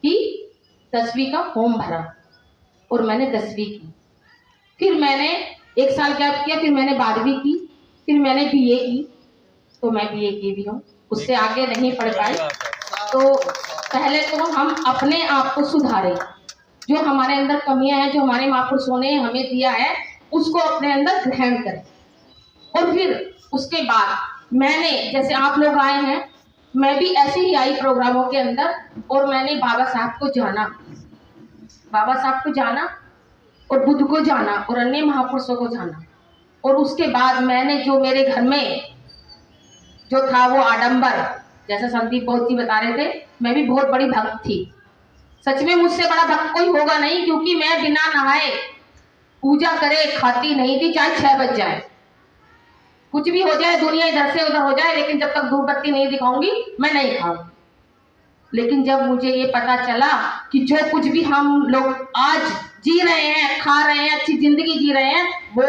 कि 10वीं का फॉर्म भरा और मैंने 10वीं की। फिर मैंने 1 साल गैप किया, फिर मैंने 12वीं की, फिर मैंने BA की, तो मैं BA की भी हूँ। उससे आगे नहीं पढ़ पाई। तो पहले तो हम अपने आप को सुधारें, जो हमारे अंदर कमियां हैं, जो हमारे महापुरुषों ने हमें दिया है, उसको अपने अंदर ग्रहण करें। और फिर उसके बाद मैंने, जैसे आप लोग आए हैं, मैं भी ऐसे ही आई प्रोग्रामों के अंदर और मैंने बाबा साहब को जाना, बाबा साहब को जाना और बुद्ध को जाना और अन्य महापुरुषों को जाना। और उसके बाद मैंने जो मेरे घर में जो था वो आडंबर, जैसा संदीप बौद्ध जी बता रहे थे, मैं भी बहुत बड़ी भक्त थी। सच में मुझसे बड़ा भक्त कोई होगा नहीं, क्योंकि मैं बिना नहाए पूजा करे खाती नहीं थी, चाहे 6 बज जाए, कुछ भी हो जाए, दुनिया इधर से उधर हो जाए, लेकिन जब तक धूप बत्ती नहीं दिखाऊंगी मैं नहीं खाऊंगी। लेकिन जब मुझे ये पता चला कि जो कुछ भी हम लोग आज जी रहे हैं, खा रहे हैं, अच्छी जिंदगी जी रहे हैं, वो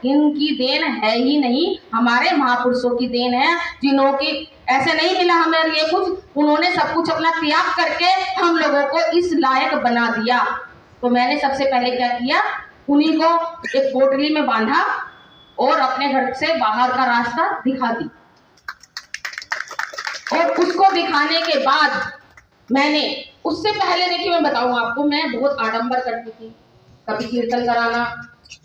इनकी देन है ही नहीं, हमारे महापुरुषों की देन है, जिन्हों की ऐसे नहीं मिला हमें ये कुछ, उन्होंने सब कुछ अपना त्याग करके हम लोगों को इस लायक बना दिया। तो मैंने सबसे पहले क्या किया, उन्हीं को एक पोटली में बांधा और अपने घर से बाहर का रास्ता दिखा दी। और उसको दिखाने के बाद मैंने, उससे पहले देखिए मैं बताऊंगा आपको, मैं बहुत आडंबर करती थी। कभी कीर्तन कराना,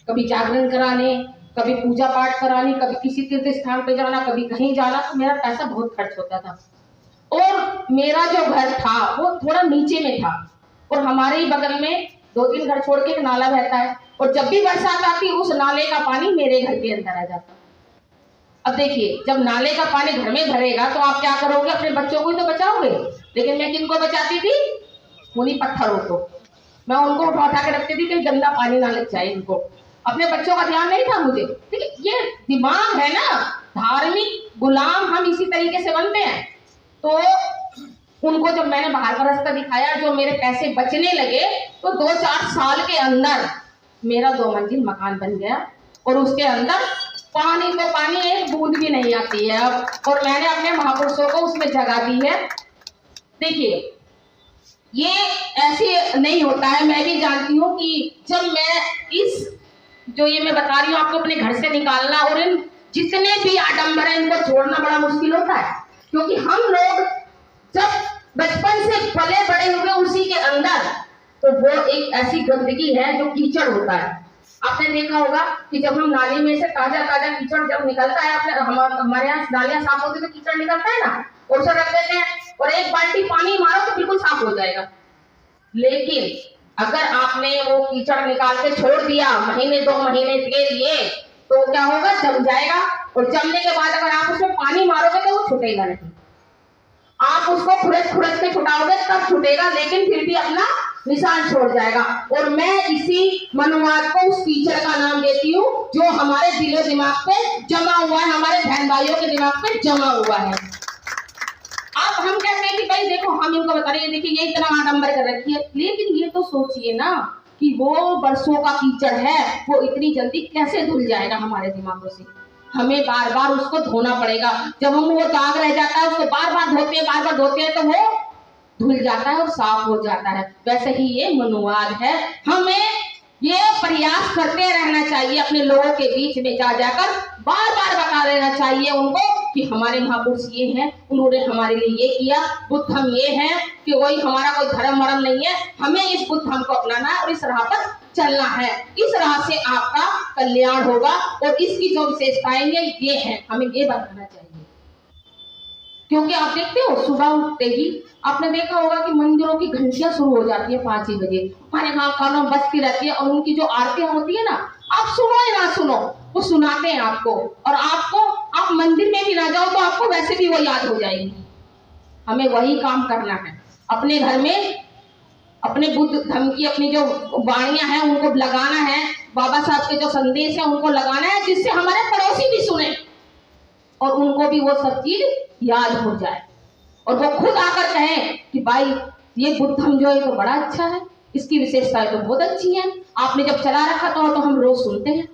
कभी जागरण कराने, कभी पूजा पाठ करानी, कभी किसी तीर्थ स्थान पे जाना, कभी कहीं जाना, तो मेरा पैसा बहुत खर्च होता था। और मेरा जो घर था वो थोड़ा नीचे में था और हमारे ही बगल में 2-3 घर छोड़ के एक नाला बहता है, और जब भी बरसात आती उस नाले का पानी मेरे घर के अंदर आ जाता। अब देखिए, जब नाले का पानी घर में भरेगा तो आप क्या करोगे, अपने बच्चों को ही तो बचाओगे। लेकिन मैं किनको बचाती थी, उन्हीं पत्थरों को। मैं उनको उठा के रखती थी कि गंदा पानी ना लग जाए इनको, अपने बच्चों का ध्यान नहीं था मुझे। ठीक है, ये दिमाग है ना, धार्मिक गुलाम हम इसी तरीके से बनते हैं। तो उनको जब मैंने बाहर का रास्ता दिखाया, जो मेरे पैसे बचने लगे, तो 2-4 साल के अंदर मेरा 2 मंजिल मकान बन गया और उसके अंदर पानी तो पानी, एक बूंद भी नहीं आती है अब। और मैंने अपने महापुरुषों को उसमें जगह दी है। देखिए, ये ऐसे नहीं होता है। मैं भी जानती हूँ कि जब मैं इस जो ये मैं बता रही हूँ आपको अपने घर से निकालना और इन जितने भी आडंबर है इनको छोड़ना बड़ा मुश्किल होता है, क्योंकि हम लोग जब बचपन से पले बड़े हुए उसी के अंदर, तो वो एक ऐसी गंदगी है जो कीचड़ होता है। आपने देखा होगा कि जब हम नाली में से ताजा ताजा कीचड़ जब निकलता है, हमारे यहाँ नालियां साफ होती है तो कीचड़ निकलता है ना, और उसे रख देते हैं और एक बाल्टी पानी मारो तो बिल्कुल साफ हो जाएगा। लेकिन अगर आपने वो कीचड़ निकाल के छोड़ दिया महीने 2 महीने के लिए, तो क्या होगा, जम जाएगा, और जमने के बाद अगर आप उसमें पानी मारोगे तो वो छूटेगा नहीं। आप उसको खुरच के छुटाओगे तब छूटेगा, लेकिन फिर भी अपना निशान छोड़ जाएगा। और मैं इसी मनुवाद को उस कीचड़ का नाम देती हूँ जो हमारे दिलो दिमाग पे जमा हुआ है, हमारे बहन भाइयों के दिमाग पे जमा हुआ है। अब हम कहते हैं कि भाई देखो हम इनको बता रहे हैं, देखिए ये इतना आडंबर कर रखी है, लेकिन ये तो सोचिए ना कि वो बरसों का कीचड़ है, वो इतनी जल्दी कैसे धुल जाएगा हमारे दिमागों से। हमें बार बार उसको धोना पड़ेगा। जब हम वो दाग रह जाता है उसको बार बार धोते हैं तो वो धुल जाता है और साफ हो जाता है। वैसे ही ये मनुवाद है, हमें ये प्रयास करते रहना चाहिए, अपने लोगों के बीच में जाकर बार बार बता देना चाहिए उनको कि हमारे महापुरुष ये हैं, उन्होंने हमारे लिए ये किया, बुद्ध हम ये हैं, कि वही हमारा कोई धर्म मरम नहीं है, हमें इस बुद्ध हम को अपनाना है और इस राह पर चलना है। इस राह से आपका कल्याण होगा और इसकी जो विशेषताएं ये हैं, हमें ये बताना चाहिए। क्योंकि आप देखते हो सुबह उठते ही आपने देखा होगा कि मंदिरों की घंटियां शुरू हो जाती है 5 ही बजे, हमारे गाँव कानों बजती रहती है, और उनकी जो आरतियां होती है ना, आप सुनो या ना सुनो वो सुनाते हैं आपको, और आपको आप मंदिर में भी ना जाओ तो आपको वैसे भी वो याद हो जाएगी। हमें वही काम करना है, अपने घर में अपने बुद्ध धर्म की अपनी जो वाणियां हैं उनको लगाना है, बाबा साहब के जो संदेश है उनको लगाना है, जिससे हमारे पड़ोसी भी सुने और उनको भी वो सब चीज याद हो जाए, और वो खुद आकर कहें कि भाई ये बुद्धम जो है तो बड़ा अच्छा है, इसकी विशेषताएं तो बहुत अच्छी हैं, आपने जब चला रखा तो हम रोज सुनते हैं।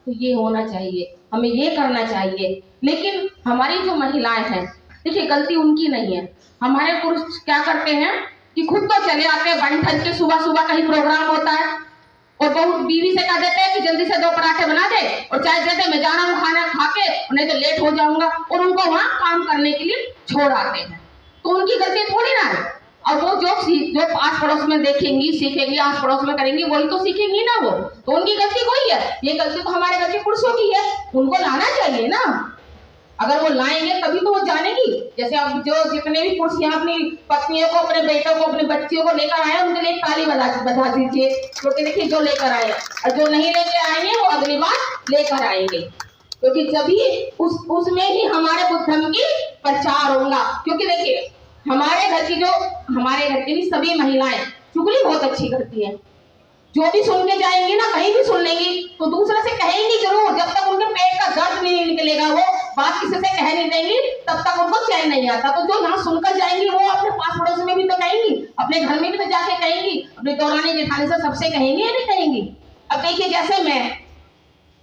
तो ये होना चाहिए, हमें ये करना चाहिए। लेकिन हमारी जो महिलाएं हैं, देखिए गलती उनकी नहीं है। हमारे पुरुष क्या करते हैं कि खुद तो चले आते हैं बन ठन के, सुबह सुबह कहीं प्रोग्राम होता है और बहुत बीवी से कह देते हैं कि जल्दी से 2 पराठे बना दे और चाय दे दे, मैं जा रहा हूँ खाना खा के, नहीं तो लेट हो जाऊंगा, और उनको वहाँ काम करने के लिए छोड़ आते हैं। तो उनकी गलती थोड़ी ना है। और वो जो आस पड़ोस में देखेंगी सीखेंगी, आस पड़ोस में करेंगी, वही तो सीखेंगी ना वो, तो उनकी गलती कोई है। ये गलती तो हमारे घर के पुरुषों की है, उनको लाना चाहिए ना। अगर वो लाएंगे तभी तो वो जानेगी। जैसे अब जो जितने भी पुरुष यहाँ अपनी पत्नियों को, अपने बेटों को, अपने बच्चियों को लेकर आए, उनके लिए ताली बजा दीजिए, क्योंकि देखिए जो लेकर आए और जो नहीं लेकर आएंगे वो अगली बार लेकर आएंगे, क्योंकि जभी उसमें ही हमारे बुद्ध धर्म की प्रचार होगा। क्योंकि देखिए हमारे घर की सभी महिलाएं चुगली बहुत अच्छी करती हैं, जो भी सुन के जाएंगी ना, कहीं भी सुन लेंगी तो दूसरे से कहेंगी जरूर, जब तक उनके पेट का दर्द नहीं निकलेगा वो बात किसी से कह नहीं देंगी, तब तक उनको चैन नहीं आता। तो जो यहाँ सुनकर जाएंगी वो अपने पास पड़ोस में भी तो कहेंगी, अपने घर में भी तो जाके कहेंगी, अपने दौरानी जेठानी से सबसे कहेंगी या नहीं कहेंगी। अब देखिए जैसे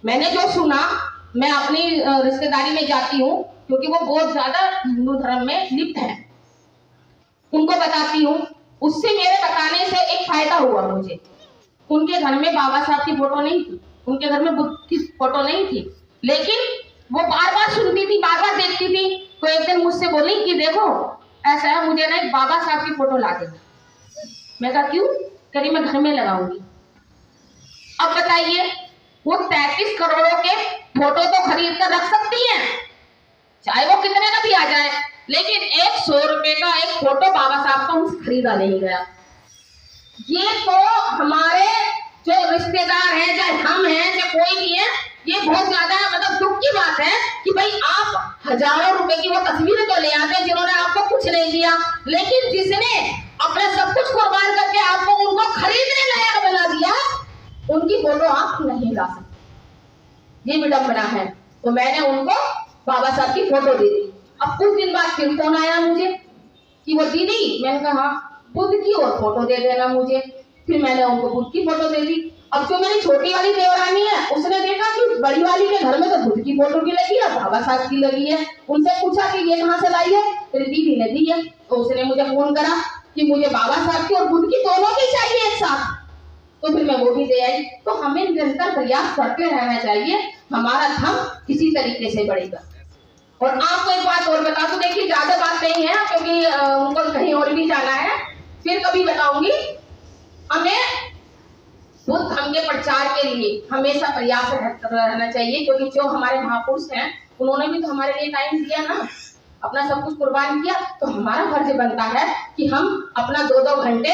मैंने जो सुना, मैं अपनी रिश्तेदारी में जाती हूँ क्योंकि वो बहुत ज्यादा हिंदू धर्म में लिप्त है, उनको बताती हूँ। उससे मेरे बताने से एक फायदा हुआ मुझे। उनके घर में बाबा साहब की फोटो नहीं थी, उनके घर में बुद्ध की फोटो नहीं थी, लेकिन वो बार बार सुनती थी, बार बार देखती थी। तो एक दिन मुझसे बोली कि देखो ऐसा है, मुझे ना एक बाबा साहब की फोटो ला देना। मैं कहा क्यों? कह रही मैं घर में लगाऊंगी। अब बताइए वो 33 करोड़ों के फोटो तो खरीद कर रख सकती हैं, चाहे वो कितने का भी आ जाए, लेकिन 100 रुपए का एक फोटो बाबा साहब का उनसे खरीदा नहीं गया। ये तो हमारे जो रिश्तेदार हैं, चाहे हम हैं चाहे कोई भी है, ये बहुत ज्यादा मतलब दुख की बात है कि भाई आप हजारों रुपए की वो तस्वीरें तो ले आते हैं जिन्होंने आपको कुछ नहीं दिया, लेकिन जिसने अपना सब कुछ कुर्बान करके आपको उनको खरीदने लायक बना दिया, उनकी फोटो आप नहीं ला सकते। ये विडंबना है। तो मैंने उनको बाबा साहब की फोटो दे दी। अब कुछ दिन बाद फिर फोन आया मुझे कि वो दीदी, मैंने कहा बुद्ध की और फोटो दे देना मुझे। फिर मैंने उनको बुद्ध की फोटो दे दी। अब जो मेरी छोटी वाली देवरानी है उसने देखा कि बड़ी वाली के घर में तो बुद्ध की फोटो की लगी है, बाबा साहब की लगी है। उनसे पूछा कि ये कहाँ से लाई है? मेरी दीदी ने दी है। तो उसने मुझे फोन करा कि मुझे बाबा साहब की और बुद्ध की दोनों की चाहिए एक साथ, तो फिर मैं वो भी दे आई। तो हमें निरंतर प्रयास करते रहना चाहिए, हमारा धर्म किसी तरीके से बढ़ेगा। और आपको एक बात और बता दूं, देखिए ज्यादा बात नहीं है क्योंकि उनको कहीं और भी जाना है, फिर कभी बताऊंगी। हमें बुद्ध धर्म के प्रचार के लिए हमेशा प्रयास रहना चाहिए, क्योंकि जो हमारे महापुरुष हैं उन्होंने भी तो हमारे लिए टाइम दिया ना, अपना सब कुछ कुर्बान किया। तो हमारा फर्ज बनता है कि हम अपना 2-2 घंटे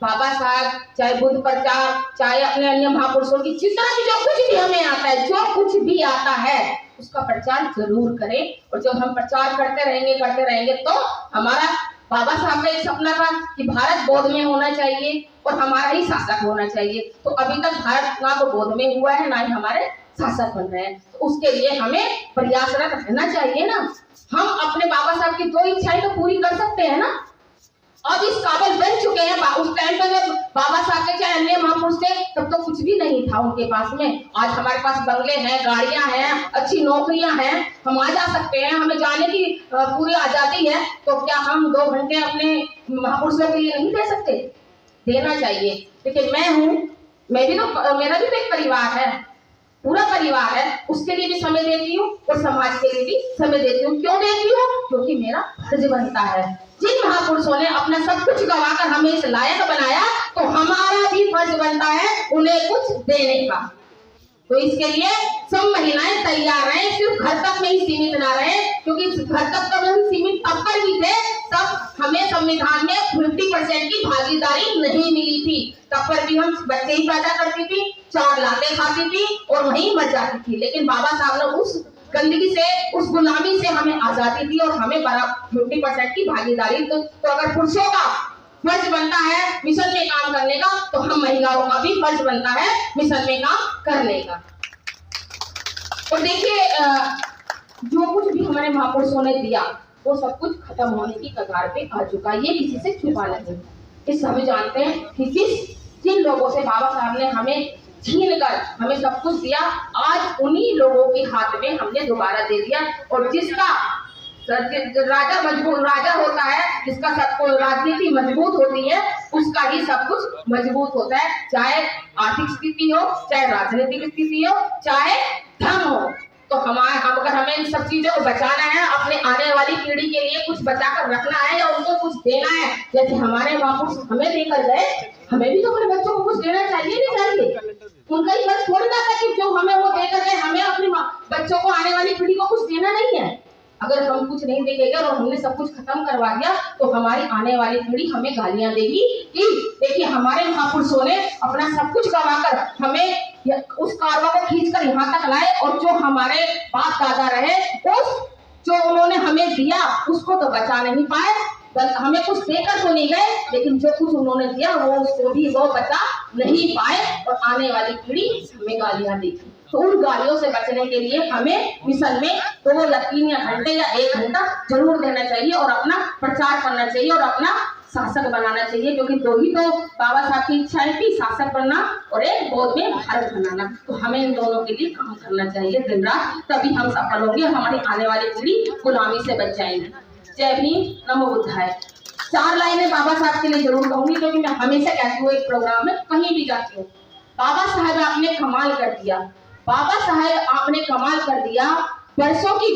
बाबा साहब, चाहे बुद्ध प्रचार, चाहे अपने अन्य महापुरुषों की जितना भी जो कुछ भी हमें आता है, जो कुछ भी आता है उसका प्रचार जरूर करें। और जब हम प्रचार करते रहेंगे तो हमारा बाबा साहब का एक सपना था कि भारत बौद्ध में होना चाहिए और हमारा ही शासक होना चाहिए। तो अभी तक भारत ना तो बौद्ध में हुआ है, ना ही हमारे शासक बन रहे हैं। तो उसके लिए हमें प्रयासरत रहना चाहिए ना। हम अपने बाबा साहब की 2 इच्छाएं तो पूरी कर सकते हैं ना। अब इस काबिल बन चुके हैं। उस टाइम पे जब बाबा साहब के चाहे अन्य महापुरुष थे तब तो कुछ भी नहीं था उनके पास में। आज हमारे पास बंगले हैं, गाड़ियां हैं, अच्छी नौकरियां हैं, हम आ जा सकते हैं, हमें जाने की पूरी आजादी है। तो क्या हम 2 घंटे अपने महापुरुषों के लिए नहीं दे सकते? देना चाहिए। देखिए मैं हूँ, मेरा भी तो एक परिवार है, पूरा परिवार है, उसके लिए भी समय देती हूँ और समाज के लिए भी समय देती हूँ। क्यों देती हूँ? क्योंकि मेरा फर्ज बनता है। जिन महापुरुषों ने अपना सब कुछ गवाकर हमें इस लायक बनाया, तो हमारा भी फर्ज बनता है उन्हें कुछ देने का। तो इसके लिए सब महिलाएं तैयार रहें, सिर्फ घर तक में ही सीमित ना रहें, क्योंकि घर तक तो हम सीमित तब पर भी थे तब हमें संविधान में 50% की भागीदारी नहीं मिली थी। तब पर भी हम बच्चे ही पैदा करती थी, 4 लाते खाती थी और वहीं मर जाती थी। लेकिन बाबा साहब ने उस गंदगी से, उस गुलामी से हमें आजादी दी और हमें 50% की भागीदारी। तो अगर पुरुषों का फर्ज बनता है मिशन में काम करने का, तो हम महिलाओं का भी फर्ज बनता है मिशन में काम करने का। और देखिए जो कुछ भी हमारे महापुरुषों ने दिया वो सब कुछ खत्म होने की कगार पे आ चुका है, ये किसी से छुपा नहीं। इस हम जानते हैं कि जिन लोगों से बाबा साहब ने हमें छीन कर हमें सब कुछ दिया, आज उन्हीं लोगों के हाथ में हमने दोबारा दे दिया। और जिसका राजा होता है, जिसका सबको राजनीति मजबूत होती है, उसका ही सब कुछ मजबूत होता है। चाहे आर्थिक स्थिति हो, चाहे राजनीतिक स्थिति हो, चाहे धर्म हो। तो अगर हमें इन सब चीजों को बचाना है, अपने आने वाली पीढ़ी के लिए कुछ बचाकर रखना है या उनको कुछ देना है, जैसे हमारे महापुरुष हमें देकर गए, हमें भी तो अपने बच्चों को कुछ देना चाहिए नहीं चाहिए? उनका ही फर्ज थोड़ी ना था कि जो हमें वो देकर गए, हमें अपने बच्चों को, आने वाली पीढ़ी को कुछ देना नहीं है। अगर हम कुछ नहीं देंगे और हमने सब कुछ खत्म करवा दिया, तो हमारी आने वाली पीढ़ी हमें गालियां देगी कि देखिए हमारे महापुरुषों ने अपना सब कुछ गवाकर हमें उस कारवा को खींचकर यहाँ तक लाए, और जो हमारे बाप दादा रहे, उस जो उन्होंने हमें दिया उसको तो बचा नहीं पाए। हमें कुछ देकर तो नहीं गए, लेकिन जो कुछ उन्होंने दिया वो उसको भी वो बचा नहीं पाए, और आने वाली पीढ़ी हमें गालियां देगी। तो उन गालियों से बचने के लिए हमें मिशन में 2 या 3 या घंटे या 1 घंटा जरूर देना चाहिए और अपना प्रचार करना चाहिए और अपना शासक बनाना चाहिए, क्योंकि 2 ही तो बाबा साहब की इच्छाएं थी, शासक बनना और एक बौद्ध में भारत बनाना। तो हमें इन दोनों के लिए काम करना चाहिए दिन रात, तभी हम सफल होंगे, हमारी आने वाली पीढ़ी गुलामी से बच जाएंगे। जय भीम, नमो बुद्धाय। 4 लाइनें बाबा साहब के लिए जरूर कहूंगी, क्योंकि मैं हमेशा कहती हूँ एक प्रोग्राम में कहीं भी जाती हूँ, बाबा साहब आपने कमाल कर दिया, बाबा साहब आपने कमाल कर दिया। बरसों की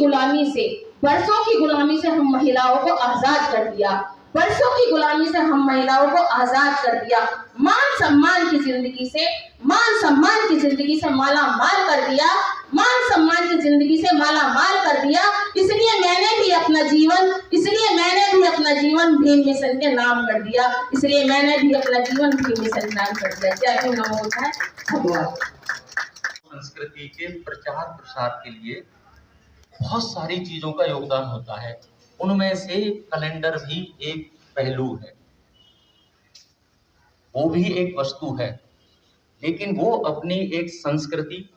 गुलामी से हम महिलाओं को आजाद कर दिया, बरसों की गुलामी से हम महिलाओं को आजाद कर दिया। मान सम्मान की जिंदगी से माला माल कर दिया, मान सम्मान की जिंदगी से माला माल कर दिया। इसलिए मैंने भी अपना जीवन भीम मिशन के नाम कर दिया, जय भीम, नमो बुद्धाय। संस्कृति के प्रचार प्रसार के लिए बहुत सारी चीजों का योगदान होता है, उनमें से कैलेंडर भी एक पहलू है, वो भी एक वस्तु है, लेकिन वो अपनी एक संस्कृति,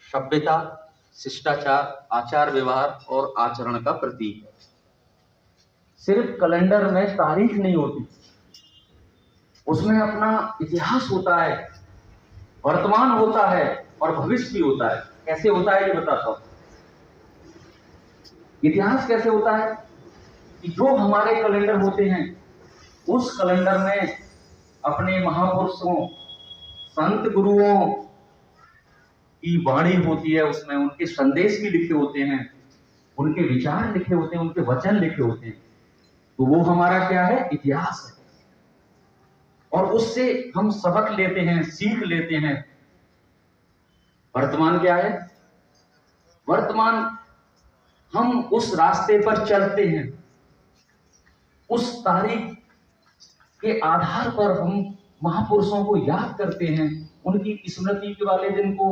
सभ्यता, शिष्टाचार, आचार व्यवहार और आचरण का प्रतीक है। सिर्फ कैलेंडर में तारीख नहीं होती, उसमें अपना इतिहास होता है, वर्तमान होता है और भविष्य भी होता है। कैसे होता है ये बताता हूं। इतिहास कैसे होता है कि जो हमारे कैलेंडर होते हैं उस कैलेंडर में अपने महापुरुषों, संत गुरुओं की वाणी होती है, उसमें उनके संदेश भी लिखे होते हैं, उनके विचार लिखे होते हैं, उनके वचन लिखे होते हैं। तो वो हमारा क्या है? इतिहास है। और उससे हम सबक लेते हैं, सीख लेते हैं। वर्तमान क्या है? वर्तमान हम उस रास्ते पर चलते हैं, उस तारीख के आधार पर हम महापुरुषों को याद करते हैं, उनकी स्मृति के वाले दिन को,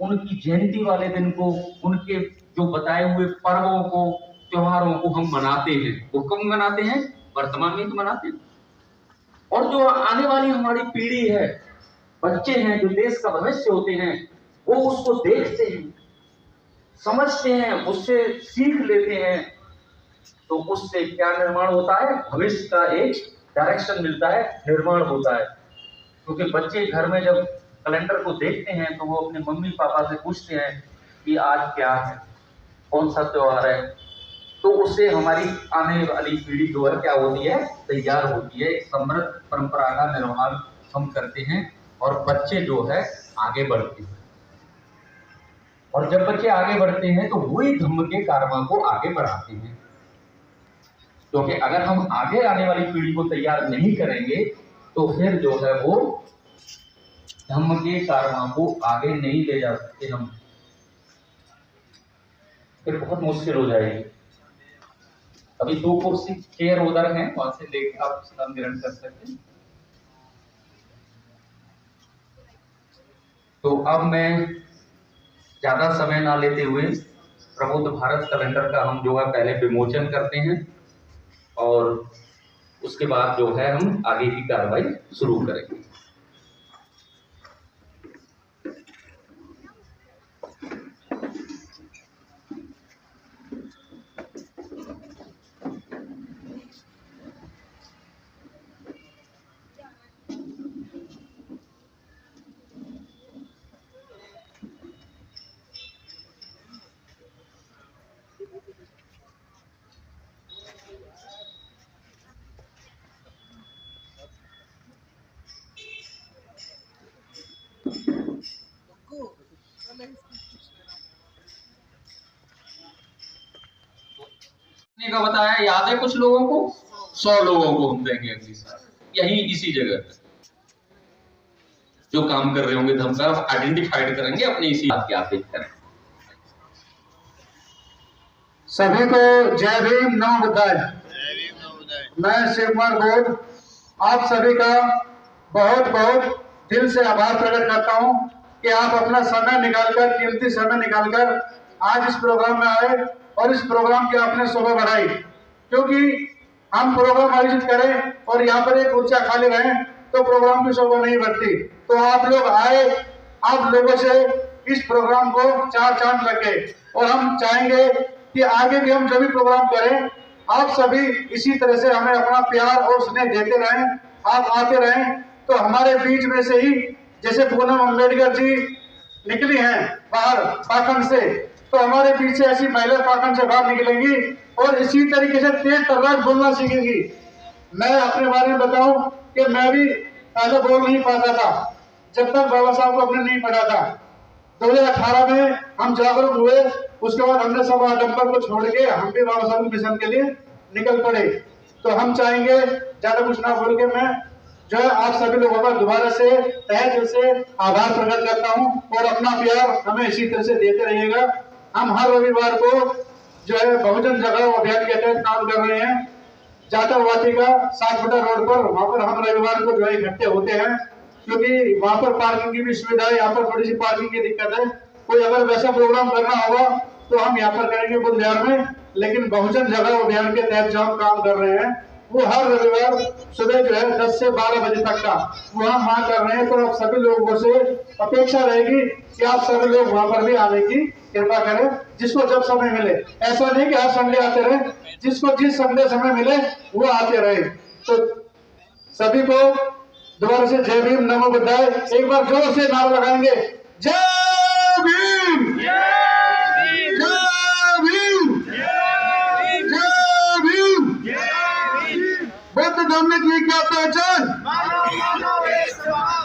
उनकी जयंती वाले दिन को, उनके जो बताए हुए पर्वों को, त्योहारों को हम मनाते हैं। वो कब मनाते हैं? वर्तमान में तो मनाते हैं। और जो आने वाली हमारी पीढ़ी है, बच्चे हैं, जो देश का भविष्य होते हैं, वो उसको देखते हैं, समझते हैं, उससे सीख लेते हैं। तो उससे क्या निर्माण होता है? भविष्य का एक डायरेक्शन मिलता है, निर्माण होता है। क्योंकि बच्चे घर में जब कैलेंडर को देखते हैं तो वो अपने मम्मी पापा से पूछते हैं कि आज क्या है, कौन सा त्योहार है। तो उससे हमारी आने वाली पीढ़ी जो है क्या होती है? तैयार होती है। एक समृद्ध परंपरा का निर्माण हम करते हैं और बच्चे जो है आगे बढ़ते हैं। और जब बच्चे आगे बढ़ते हैं तो वही धम्म के कारवां को आगे बढ़ाते हैं। क्योंकि अगर हम आगे आने वाली पीढ़ी को तैयार नहीं करेंगे तो फिर जो है वो धम्म के कारवां को आगे नहीं ले जा सकते हम, फिर बहुत मुश्किल हो जाएगी। अभी 2 कुर्सी चेयर उधर हैं, वहां से लेकर आप स्नान ग्रहण कर सकते हैं। तो अब मैं ज्यादा समय ना लेते हुए प्रबुद्ध भारत कैलेंडर का हम जो है पहले विमोचन करते हैं और उसके बाद जो है हम आगे की कार्रवाई शुरू करेंगे। का बताया, याद है कुछ लोगों को? 100 लोगों को हम देंगे अगली साल, यही इसी जगह जो काम कर रहे होंगे हम सब आइडेंटिफाइड करेंगे, अपने इसी बात की आप करें। सभी को जय भीम, नमो बुद्धाय। मैं शिव कुमार गौड़ आप सभी का बहुत बहुत दिल से आभार प्रकट करता हूं कि आप अपना समय निकालकर, कीमती समय निकालकर आज इस प्रोग्राम में आए और इस प्रोग्राम की आपने शोभा बढ़ाई। क्योंकि हम प्रोग्राम आयोजित करें और यहाँ पर एक ऊर्जा खाली रहे तो प्रोग्राम की शोभा नहीं बढ़ती। तो आप लोग आए, आप लोगों से इस प्रोग्राम को 4 चांद लगे और हम चाहेंगे कि आगे भी हम जब भी प्रोग्राम करें आप सभी इसी तरह से हमें अपना प्यार और स्नेह देते रहें, आप आते रहें। तो हमारे बीच में से ही जैसे पूनम अम्बेडकर जी निकली हैं बाहर पाखंड से, तो हमारे पीछे ऐसी महिला पाखंड से बाहर निकलेंगी और इसी तरीके से तेज तर्रार बोलना सीखेंगी। मैं अपने बारे में बताऊं कि मैं भी पहले बोल नहीं पाता था जब तक बाबा साहब को अपने नहीं पढ़ा था। 2018 में हम जागरूक हुए, उसके बाद हमने सब आडंबर को छोड़ के हम भी बाबा साहब के मिशन के लिए निकल पड़े। तो हम चाहेंगे, ज्यादा कुछ ना बोल के मैं जो है आप सभी लोगों का दोबारा से तहे दिल से आभार प्रकट करता हूं और अपना प्यार हमें इसी तरह से देते रहिएगा। हम हर रविवार को जो है बहुजन जगाओ अभियान के तहत काम कर रहे हैं। जाटा वाटिका 7 बटा रोड पर, वहां पर हम रविवार को जो है इकट्ठे होते हैं, क्योंकि वहां पर पार्किंग की भी सुविधा है। यहाँ पर थोड़ी सी पार्किंग की दिक्कत है। कोई अगर वैसा प्रोग्राम करना होगा तो हम यहाँ पर करेंगे बुध विहार में, लेकिन बहुजन जगाओ अभियान के तहत जो हम काम कर रहे हैं वो हर रविवार सुबह जो है 10 से 12 बजे तक का वहाँ वहाँ कर रहे हैं। तो आप सभी लोगों से अपेक्षा रहेगी कि आप सभी लोग वहाँ पर भी आने की कृपा करें, जिसको जब समय मिले। ऐसा नहीं कि हर संडे आते रहे, जिसको जिस संडे समय मिले वो आते रहे। तो सभी को दोबारा से जय भीम, नमो बुद्धाय। एक बार जोर से नारा लगाएंगे, जय भीम, जय भीम, जय भीम। बौद्ध धर्म की क्या पहचान?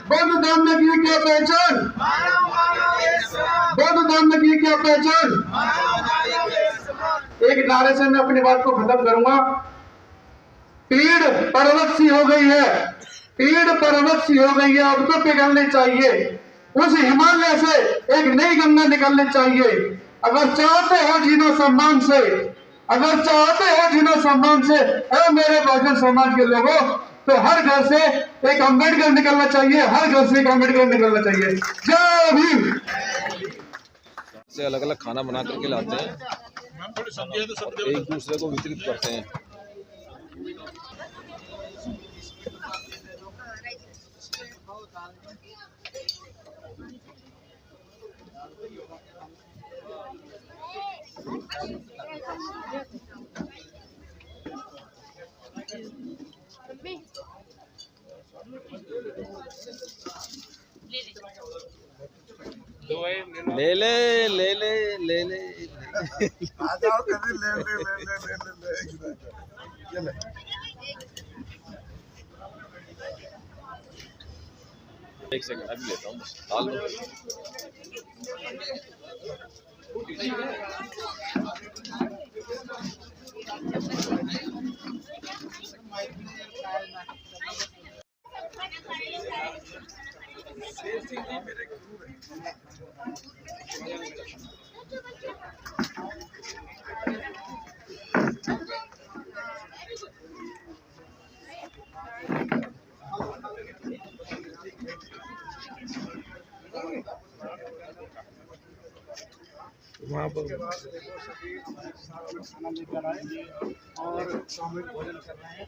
बौद्ध धर्म की क्या पहचान? बौद्ध धर्म की क्या पहचान? एक नारे से मैं अपनी बात को खत्म करूंगा। पीड़ पर्वत सी हो गई है, पीड़ पर्वत सी हो गई है, अब तो पिघलनी चाहिए। उस हिमालय से एक नई गंगा निकलनी चाहिए। अगर चाहते हो जीना सम्मान से, अगर चाहते हो जीना सम्मान से, मेरे बहुजन समाज के लोगों, तो हर घर से एक अम्बेडकर निकलना चाहिए, हर घर से एक अम्बेडकर निकलना चाहिए। जय भीम। से अलग अलग खाना बना करके लाते हैं और एक दूसरे को वितरित करते हैं। ले ले ले ले ले ले आ जाओ कभी ले ले ले ले ले ले ले। एक सेकंड अभी लेता हूँ बस डाल दो। वहाँ पर खाना लेकर आए और सामूहिक भोजन कर रहे हैं।